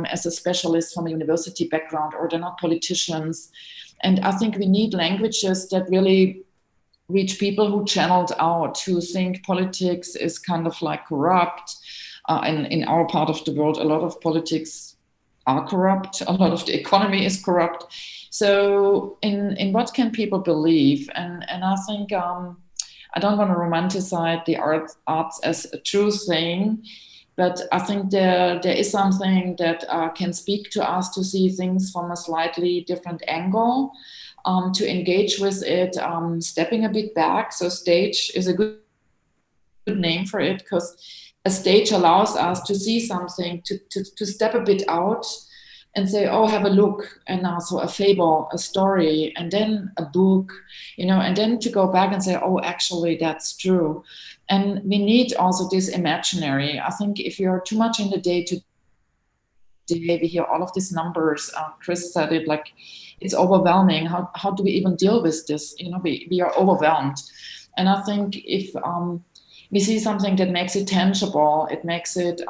as a specialist from a university background, or they're not politicians. And I think we need languages that really reach people who channeled out, who think politics is kind of like corrupt. And in our part of the world, a lot of politics are corrupt. A lot of the economy is corrupt. So in what can people believe? And I think I don't want to romanticize the arts as a true thing, but I think there is something that can speak to us to see things from a slightly different angle, to engage with it, stepping a bit back. So stage is a good name for it, because a stage allows us to see something, to step a bit out and say, oh, have a look, and also a fable, a story, and then a book, and then to go back and say, oh, actually, that's true. And we need also this imaginary. I think if you're too much in the day-to-day, we hear all of these numbers. Chris said it, like, it's overwhelming. How do we even deal with this? We are overwhelmed. And I think if we see something that makes it tangible, it makes it,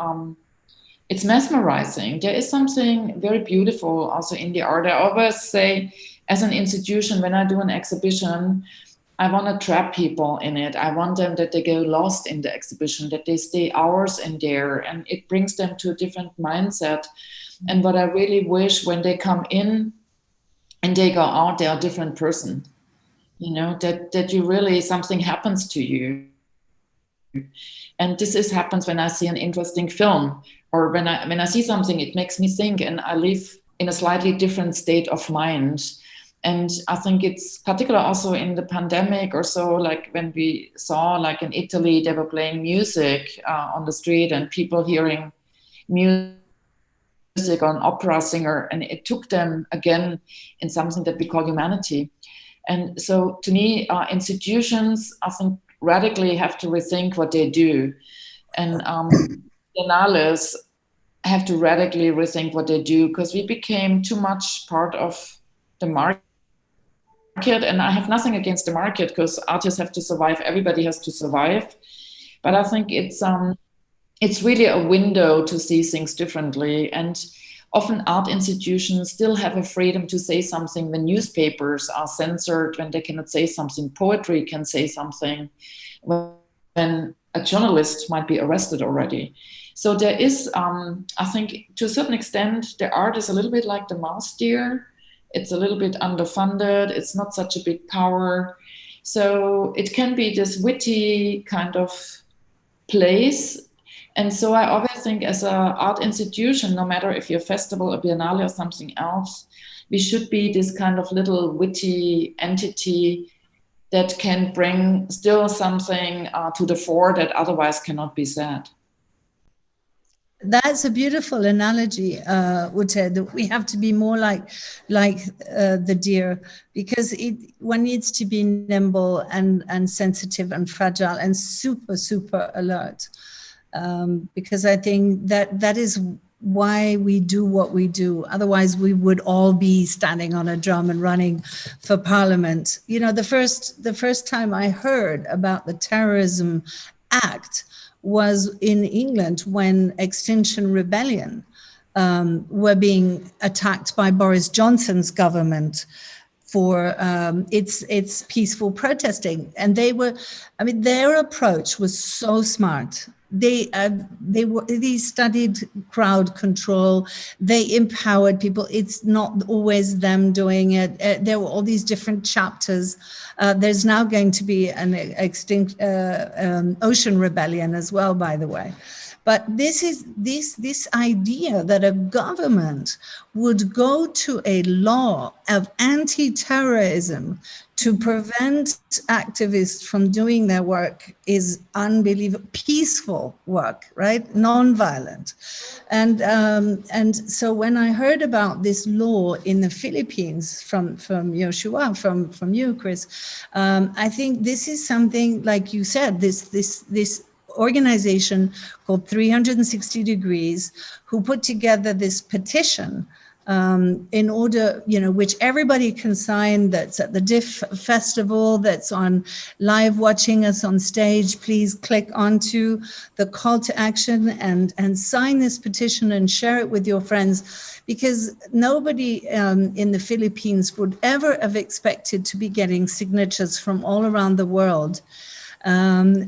it's mesmerizing. There is something very beautiful also in the art. I always say, as an institution, when I do an exhibition, I want to trap people in it. I want them that they go lost in the exhibition, that they stay hours in there, and it brings them to a different mindset. And what I really wish when they come in and they go out, they are a different person. That you really, something happens to you. And this happens when I see an interesting film, or when I see something, it makes me think, and I live in a slightly different state of mind. And I think it's particular also in the pandemic or so, like when we saw, like in Italy, they were playing music on the street, and people hearing music on opera singer, and it took them again in something that we call humanity. And so to me, institutions, I think, radically have to rethink what they do. And biennales have to radically rethink what they do, because we became too much part of the market and I have nothing against the market because artists have to survive. Everybody has to survive. But I think it's really a window to see things differently. And often art institutions still have a freedom to say something when newspapers are censored, when they cannot say something. Poetry can say something when a journalist might be arrested already. So there is, I think, to a certain extent, the art is a little bit like the mouse deer. It's a little bit underfunded. It's not such a big power. So it can be this witty kind of place. And so I always think as an art institution, no matter if you're a festival, a biennale or something else, we should be this kind of little witty entity that can bring still something to the fore that otherwise cannot be said. That's a beautiful analogy, Ute, that we have to be more like the deer, because one needs to be nimble and sensitive and fragile and super, super alert. Because I think that is why we do what we do. Otherwise, we would all be standing on a drum and running for parliament. You know, the first time I heard about the Terrorism Act was in England when Extinction Rebellion were being attacked by Boris Johnson's government for its peaceful protesting. And their approach was so smart. They studied crowd control. They empowered people. It's not always them doing it. There were all these different chapters. There's now going to be an extinct ocean rebellion as well, by the way. But this idea that a government would go to a law of anti-terrorism to prevent activists from doing their work is unbelievable. Peaceful work, right? Non-violent. And so when I heard about this law in the Philippines from Yeo Siew Hua, from you, Chris, I think this is something, like you said, this organization called 360 Degrees, who put together this petition in order, which everybody can sign, that's at the DIF festival, that's on live watching us on stage. Please click onto the call to action and sign this petition and share it with your friends, because nobody in the Philippines would ever have expected to be getting signatures from all around the world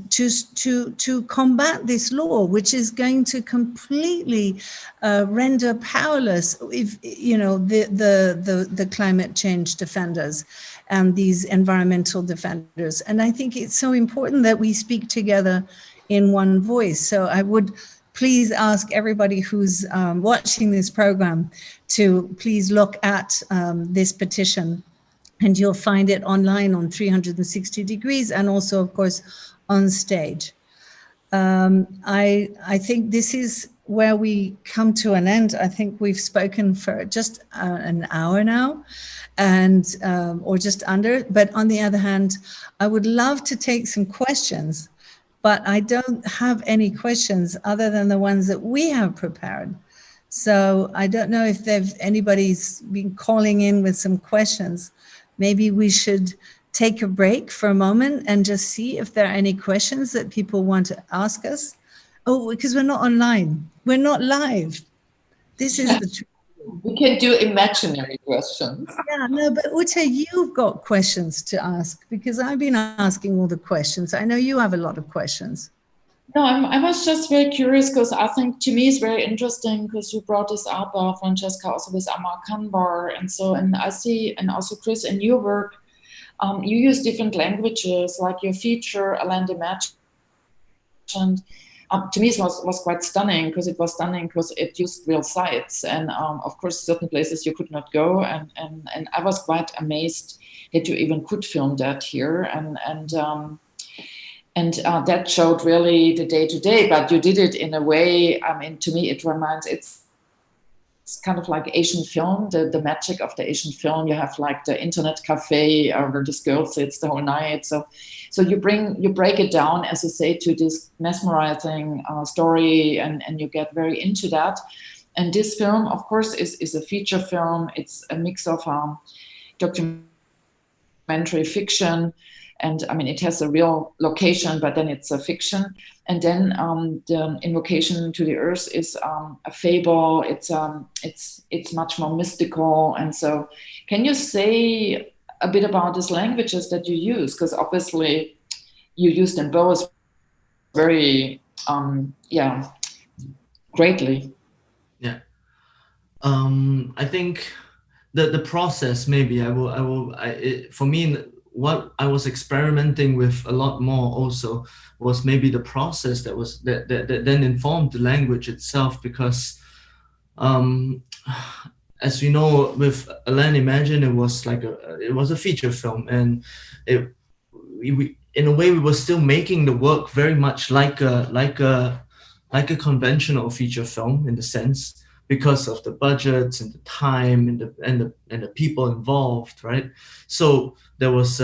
to combat this law, which is going to completely render powerless, if the climate change defenders and these environmental defenders. And I think it's so important that we speak together in one voice. So I would please ask everybody who's watching this program to please look at this petition. And you'll find it online on 360 Degrees and also, of course, on stage. I think this is where we come to an end. I think we've spoken for just an hour now, and or just under. But on the other hand, I would love to take some questions, but I don't have any questions other than the ones that we have prepared. So I don't know if anybody's been calling in with some questions. Maybe we should take a break for a moment and just see if there are any questions that people want to ask us. Oh, because we're not online. We're not live. This is the truth. We can do imaginary questions. Yeah, no, but Ute, you've got questions to ask, because I've been asking all the questions. I know you have a lot of questions. No, I was just very curious, because I think to me it's very interesting, because you brought this up, Francesca, also with Amar Kanbar, and I see, and also Chris, in your work, you use different languages, like your feature, Alain de Match. And to me it was quite stunning, because it used real sites, and of course certain places you could not go, and I was quite amazed that you even could film that here, and that showed really the day-to-day, but you did it in a way, to me it reminds, it's kind of like Asian film, the magic of the Asian film. You have like the internet cafe where this girl sits the whole night. So you break it down, as you say, to this mesmerizing story, and you get very into that. And this film, of course, is a feature film. It's a mix of documentary documentary fiction. And I mean, it has a real location, but then it's a fiction. And then the Invocation to the Earth is a fable. It's much more mystical. And so, can you say a bit about these languages that you use? Because obviously, you use them both very, greatly. Yeah. I think the process, maybe for me, what I was experimenting with a lot more also was maybe the process that then informed the language itself, because as you know, with A Land Imagined, it was a feature film, and we in a way we were still making the work very much like a conventional feature film in the sense, because of the budgets and the time and the people involved, right? So there was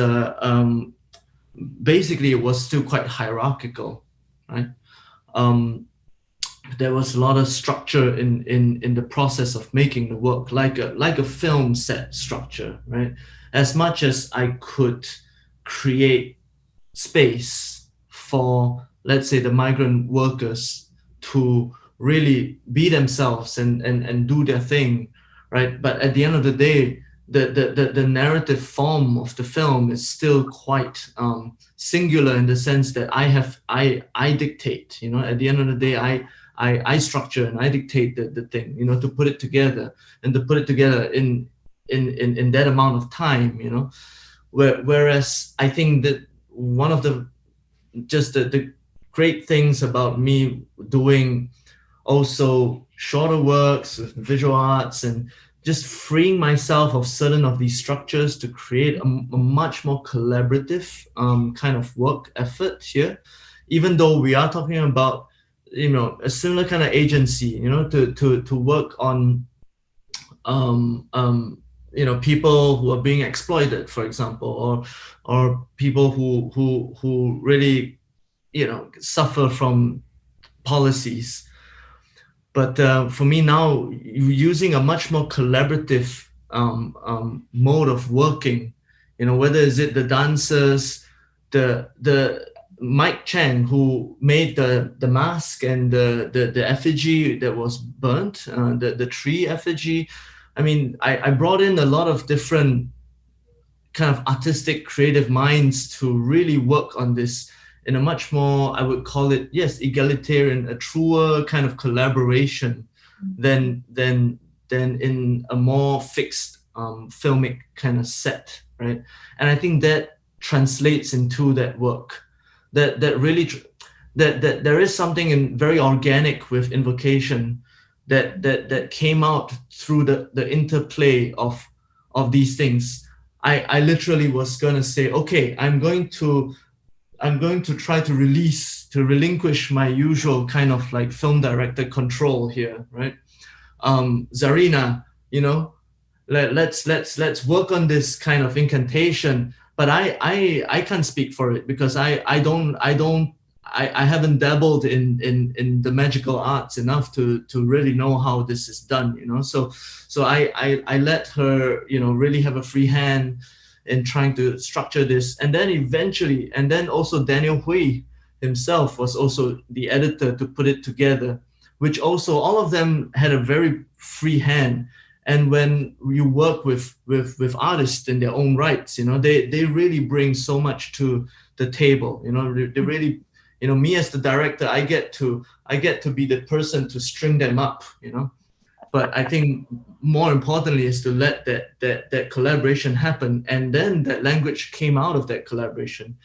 basically it was still quite hierarchical, right? There was a lot of structure in the process of making the work, like a film set structure, right? As much as I could create space for, let's say, the migrant workers to really be themselves and do their thing, right? But at the end of the day, the narrative form of the film is still quite singular, in the sense that I dictate, you know. At the end of the day, I structure and I dictate the thing, you know, to put it together in that amount of time, you know. Whereas I think that one of the great things about me doing also shorter works with visual arts and just freeing myself of certain of these structures to create a much more collaborative kind of work effort here, even though we are talking about, you know, a similar kind of agency, you know, to work on you know, people who are being exploited, for example, or people who really, you know, suffer from policies. But for me now, using a much more collaborative mode of working, you know, whether is it the dancers, the Mike Chang, who made the mask and the effigy that was burnt, the tree effigy. I mean, I brought in a lot of different kind of artistic, creative minds to really work on this in a much more, I would call it, yes, egalitarian, a truer kind of collaboration than in a more fixed filmic kind of set, right? And I think that translates into that work. That really that there is something very organic with Invocation that came out through the interplay of these things. I literally was gonna say, okay, I'm going to try to relinquish my usual kind of like film director control here, right? Zarina, you know, let's work on this kind of incantation. But I can't speak for it, because I haven't dabbled in the magical arts enough to really know how this is done, you know. So I let her, you know, really have a free hand in trying to structure this. And then eventually, and then also Daniel Hui himself was also the editor to put it together, which also all of them had a very free hand. And when you work with artists in their own rights, you know, they really bring so much to the table, you know. They really, you know, me as the director, I get to be the person to string them up, you know. But I think more importantly is to let that collaboration happen, and then that language came out of that collaboration.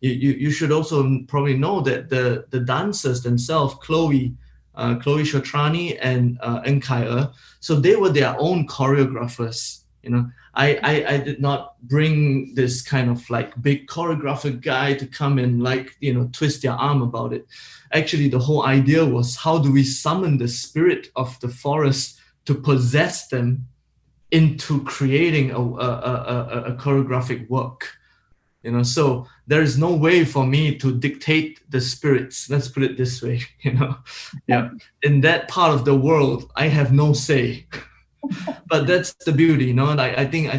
You should also probably know that the dancers themselves, Chloe Shotrani and Kai, so they were their own choreographers, you know. I did not bring this kind of like big choreographer guy to come and, like, you know, twist their arm about it. Actually, the whole idea was, how do we summon the spirit of the forest to possess them into creating a choreographic work, you know. So there is no way for me to dictate the spirits, let's put it this way, you know. Yeah, in that part of the world I have no say. But that's the beauty, you know. Like, I think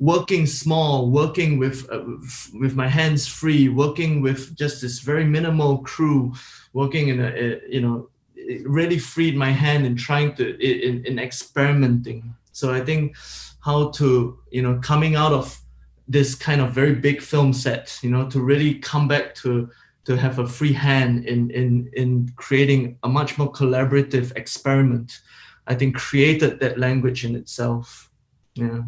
working small, working with my hands free, working with just this very minimal crew, working in it really freed my hand in trying to in experimenting. So I think how to coming out of this kind of very big film set, to really come back to have a free hand in creating a much more collaborative experiment, I think created that language in itself. Yeah.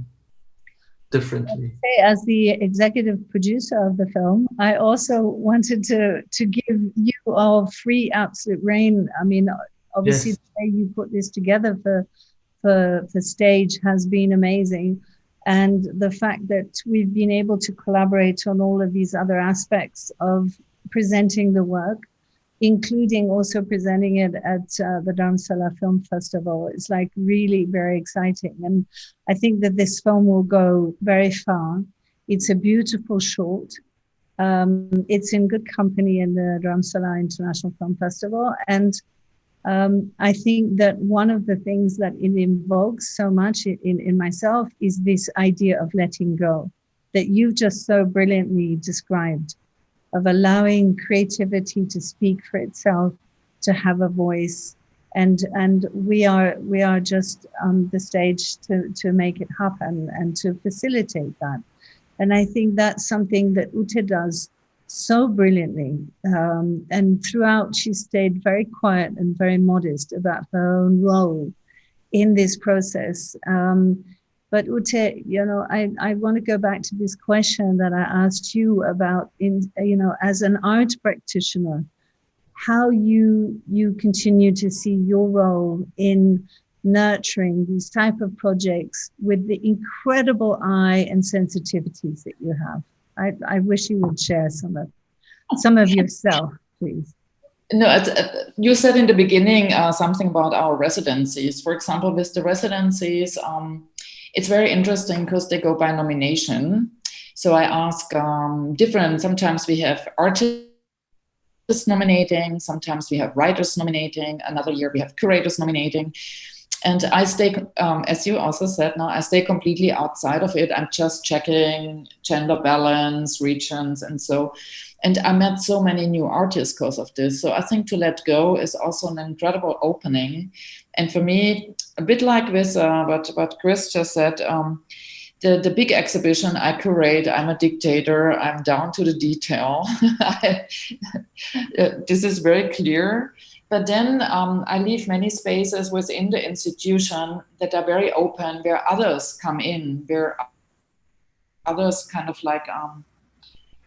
Differently. As the executive producer of the film, I also wanted to give you all free absolute reign. I mean, obviously, Yes. the way you put this together for stage has been amazing, and the fact that we've been able to collaborate on all of these other aspects of presenting the work, including also presenting it at the Dharamsala Film Festival, is like really very exciting. And I think that this film will go very far. It's a beautiful short. It's in good company in the Dharamsala International Film Festival. And I think that one of the things that it invokes so much in myself is this idea of letting go that you've just so brilliantly described, of allowing creativity to speak for itself, to have a voice, and we are just on the stage to make it happen and to facilitate that. And I think that's something that Ute does so brilliantly. And throughout, she stayed very quiet and very modest about her own role in this process. But Ute, I want to go back to this question that I asked you about, as an art practitioner, how you continue to see your role in nurturing these type of projects with the incredible eye and sensitivities that you have. I wish you would share some of yourself, please. No, you said in the beginning something about our residencies. For example, with the residencies, it's very interesting because they go by nomination. So I ask sometimes we have artists nominating, sometimes we have writers nominating, another year we have curators nominating. And I stay, as you also said, now I stay completely outside of it. I'm just checking gender balance, regions, and so. And I met so many new artists because of this. So I think to let go is also an incredible opening. And for me, a bit like with what Chris just said, the big exhibition I curate, I'm a dictator, I'm down to the detail. This is very clear. But then I leave many spaces within the institution that are very open, where others come in, where others kind of like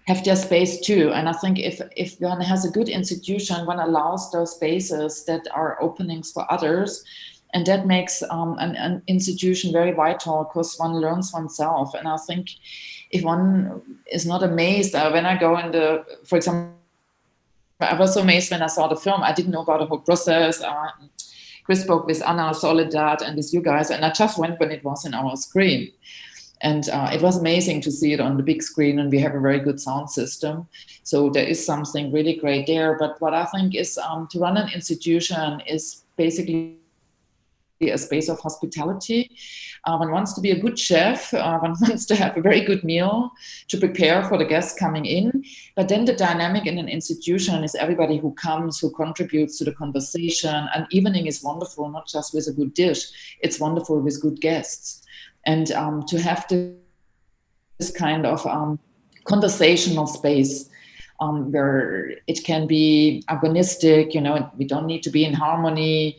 have their space too. And I think if one has a good institution, one allows those spaces that are openings for others. And that makes an institution very vital because one learns oneself. And I think if one is not amazed, when I go for example, I was so amazed when I saw the film. I didn't know about the whole process. Chris spoke with Anna, Soledad, and with you guys. And I just went when it was in our screen. And it was amazing to see it on the big screen, and we have a very good sound system. So there is something really great there. But what I think is to run an institution is basically a space of hospitality. One wants to be a good chef. One wants to have a very good meal to prepare for the guests coming in. But then the dynamic in an institution is everybody who comes, who contributes to the conversation. An evening is wonderful, not just with a good dish. It's wonderful with good guests. And to have this kind of conversational space where it can be agonistic, we don't need to be in harmony.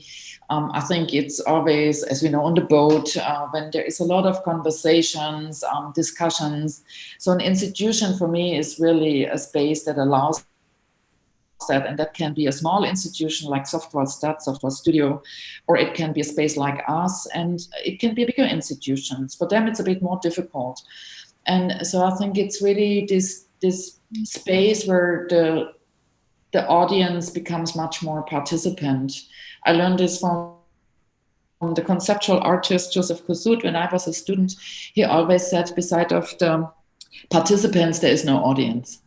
I think it's always, as we know, on the boat, when there is a lot of conversations, discussions. So an institution for me is really a space that allows that, and that can be a small institution like Software Stat, Software Studio, or it can be a space like us, and it can be bigger institutions. For them, it's a bit more difficult. And so I think it's really this space where the audience becomes much more participant. I learned this from the conceptual artist Joseph Koussoud. When I was a student, he always said, beside of the participants, there is no audience.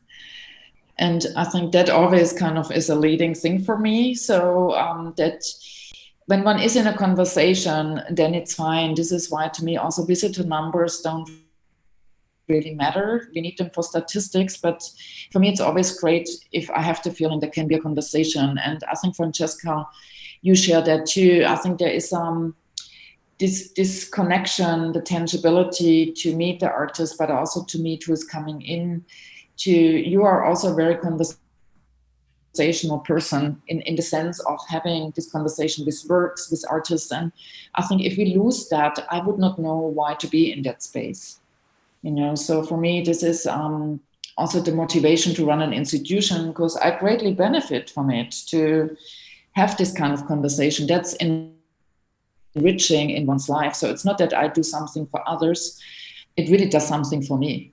And I think that always kind of is a leading thing for me. So that when one is in a conversation, then it's fine. This is why, to me, also visitor numbers don't really matter. We need them for statistics, but for me, it's always great if I have the feeling there can be a conversation. And I think, Francesca, you share that too. I think there is this connection, the tangibility to meet the artist, but also to meet who is coming in. You are also a very conversational person in the sense of having this conversation with works, with artists. And I think if we lose that, I would not know why to be in that space. So for me, this is also the motivation to run an institution, because I greatly benefit from it, to have this kind of conversation that's enriching in one's life. So it's not that I do something for others, it really does something for me.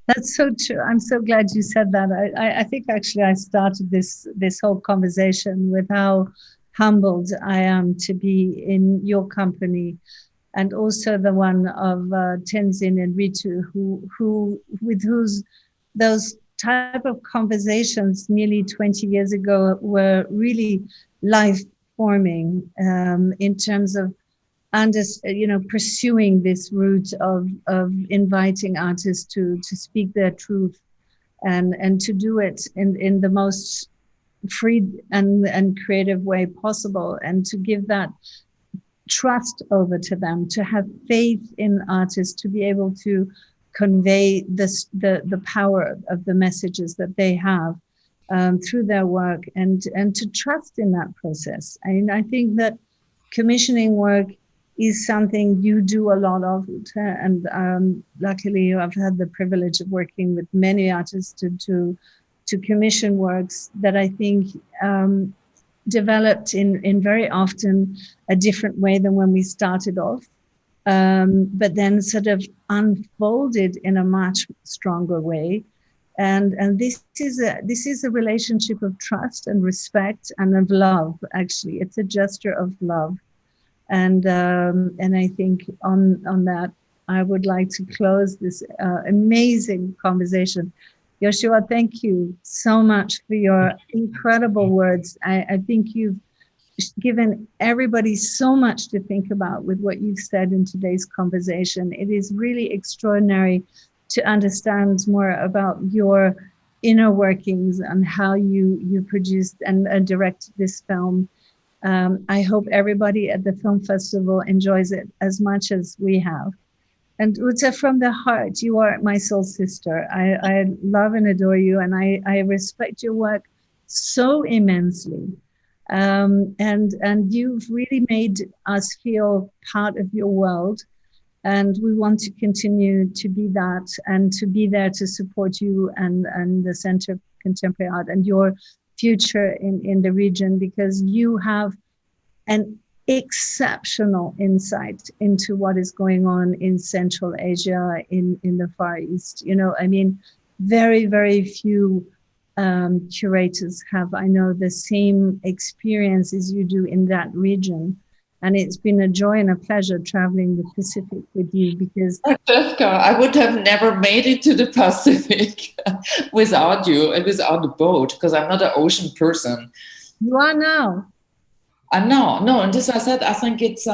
That's so true. I'm so glad you said that. I think actually I started this whole conversation with how humbled I am to be in your company, and also the one of Tenzin and Ritu, with whose those type of conversations nearly 20 years ago were really life-forming in terms of pursuing this route of inviting artists to speak their truth and to do it in the most free and creative way possible, and to give that trust over to them, to have faith in artists, to be able to convey the power of the messages that they have through their work, and to trust in that process. I think that commissioning work is something you do a lot of, Ute, and luckily I've had the privilege of working with many artists to commission works that I think developed in very often a different way than when we started off, but then sort of unfolded in a much stronger way. And this is a relationship of trust and respect and of love. Actually, it's a gesture of love. And I think on that, I would like to close this amazing conversation. Yoshua, thank you so much for your incredible words. I think you've given everybody so much to think about with what you've said in today's conversation. It is really extraordinary to understand more about your inner workings and how you produced and directed this film. I hope everybody at the film festival enjoys it as much as we have. And Ute, from the heart, you are my soul sister. I love and adore you, and I respect your work so immensely. And you've really made us feel part of your world. And we want to continue to be that, and to be there to support you and the Center of Contemporary Art and your future in the region, because you have an exceptional insight into what is going on in Central Asia, in the Far East. Very, very few curators have, I know, the same experience as you do in that region. And it's been a joy and a pleasure traveling the Pacific with you, because Francesca, I would have never made it to the Pacific without you and without the boat, because I'm not an ocean person. You are now. I'm now. No, and this I said, I think it's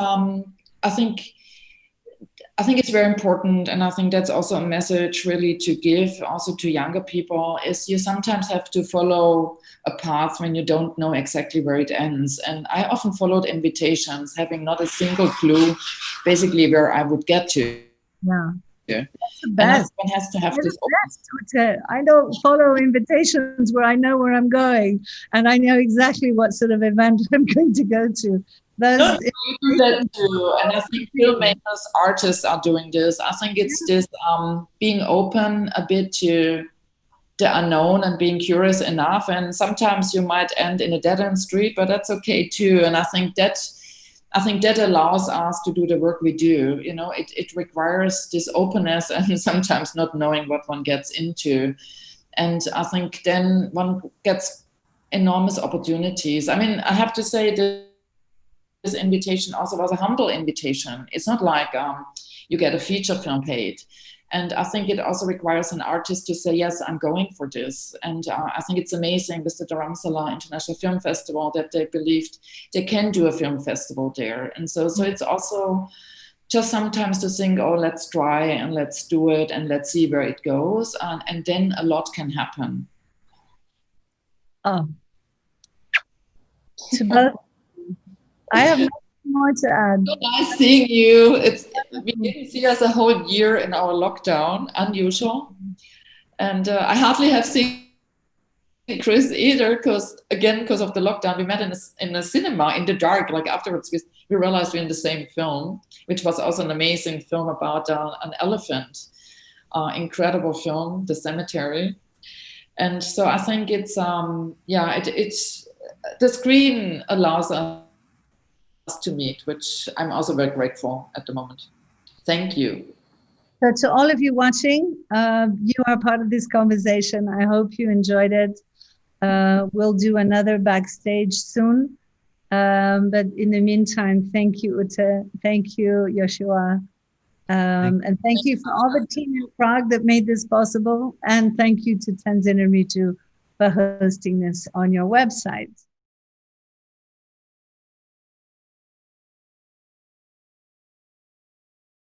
it's very important, and I think that's also a message really to give also to younger people, is you sometimes have to follow a path when you don't know exactly where it ends. And I often followed invitations, having not a single clue basically where I would get to. Yeah. Yeah. That's the best. One has to have this. I don't follow invitations where I know where I'm going and I know exactly what sort of event I'm going to go to. No, you do that too, and I think filmmakers, artists are doing this. I think it's this being open a bit to the unknown and being curious enough. And sometimes you might end in a dead-end street, but that's okay too. And I think that allows us to do the work we do. It requires this openness and sometimes not knowing what one gets into. And I think then one gets enormous opportunities. I mean, I have to say that this invitation also was a humble invitation. It's not like you get a feature film paid. And I think it also requires an artist to say, yes, I'm going for this. And I think it's amazing with the Dharamsala International Film Festival that they believed they can do a film festival there. And so it's also just sometimes to think, oh, let's try and let's do it and let's see where it goes. And then a lot can happen. Oh. To both, I have nothing more to add. So nice seeing you. We didn't see us a whole year in our lockdown, unusual. And I hardly have seen Chris either, because of the lockdown, we met in a cinema in the dark. Like afterwards, we realized we're in the same film, which was also an amazing film about an elephant. Incredible film, The Cemetery. And so I think it's it's the screen allows us to meet, which I'm also very grateful at the moment. Thank you. So to all of you watching, you are part of this conversation. I hope you enjoyed it. We'll do another backstage soon. But in the meantime, thank you, Ute. Thank you, Joshua. And thank you for all the team in Prague that made this possible. And thank you to Tenzin and Ritu for hosting this on your website.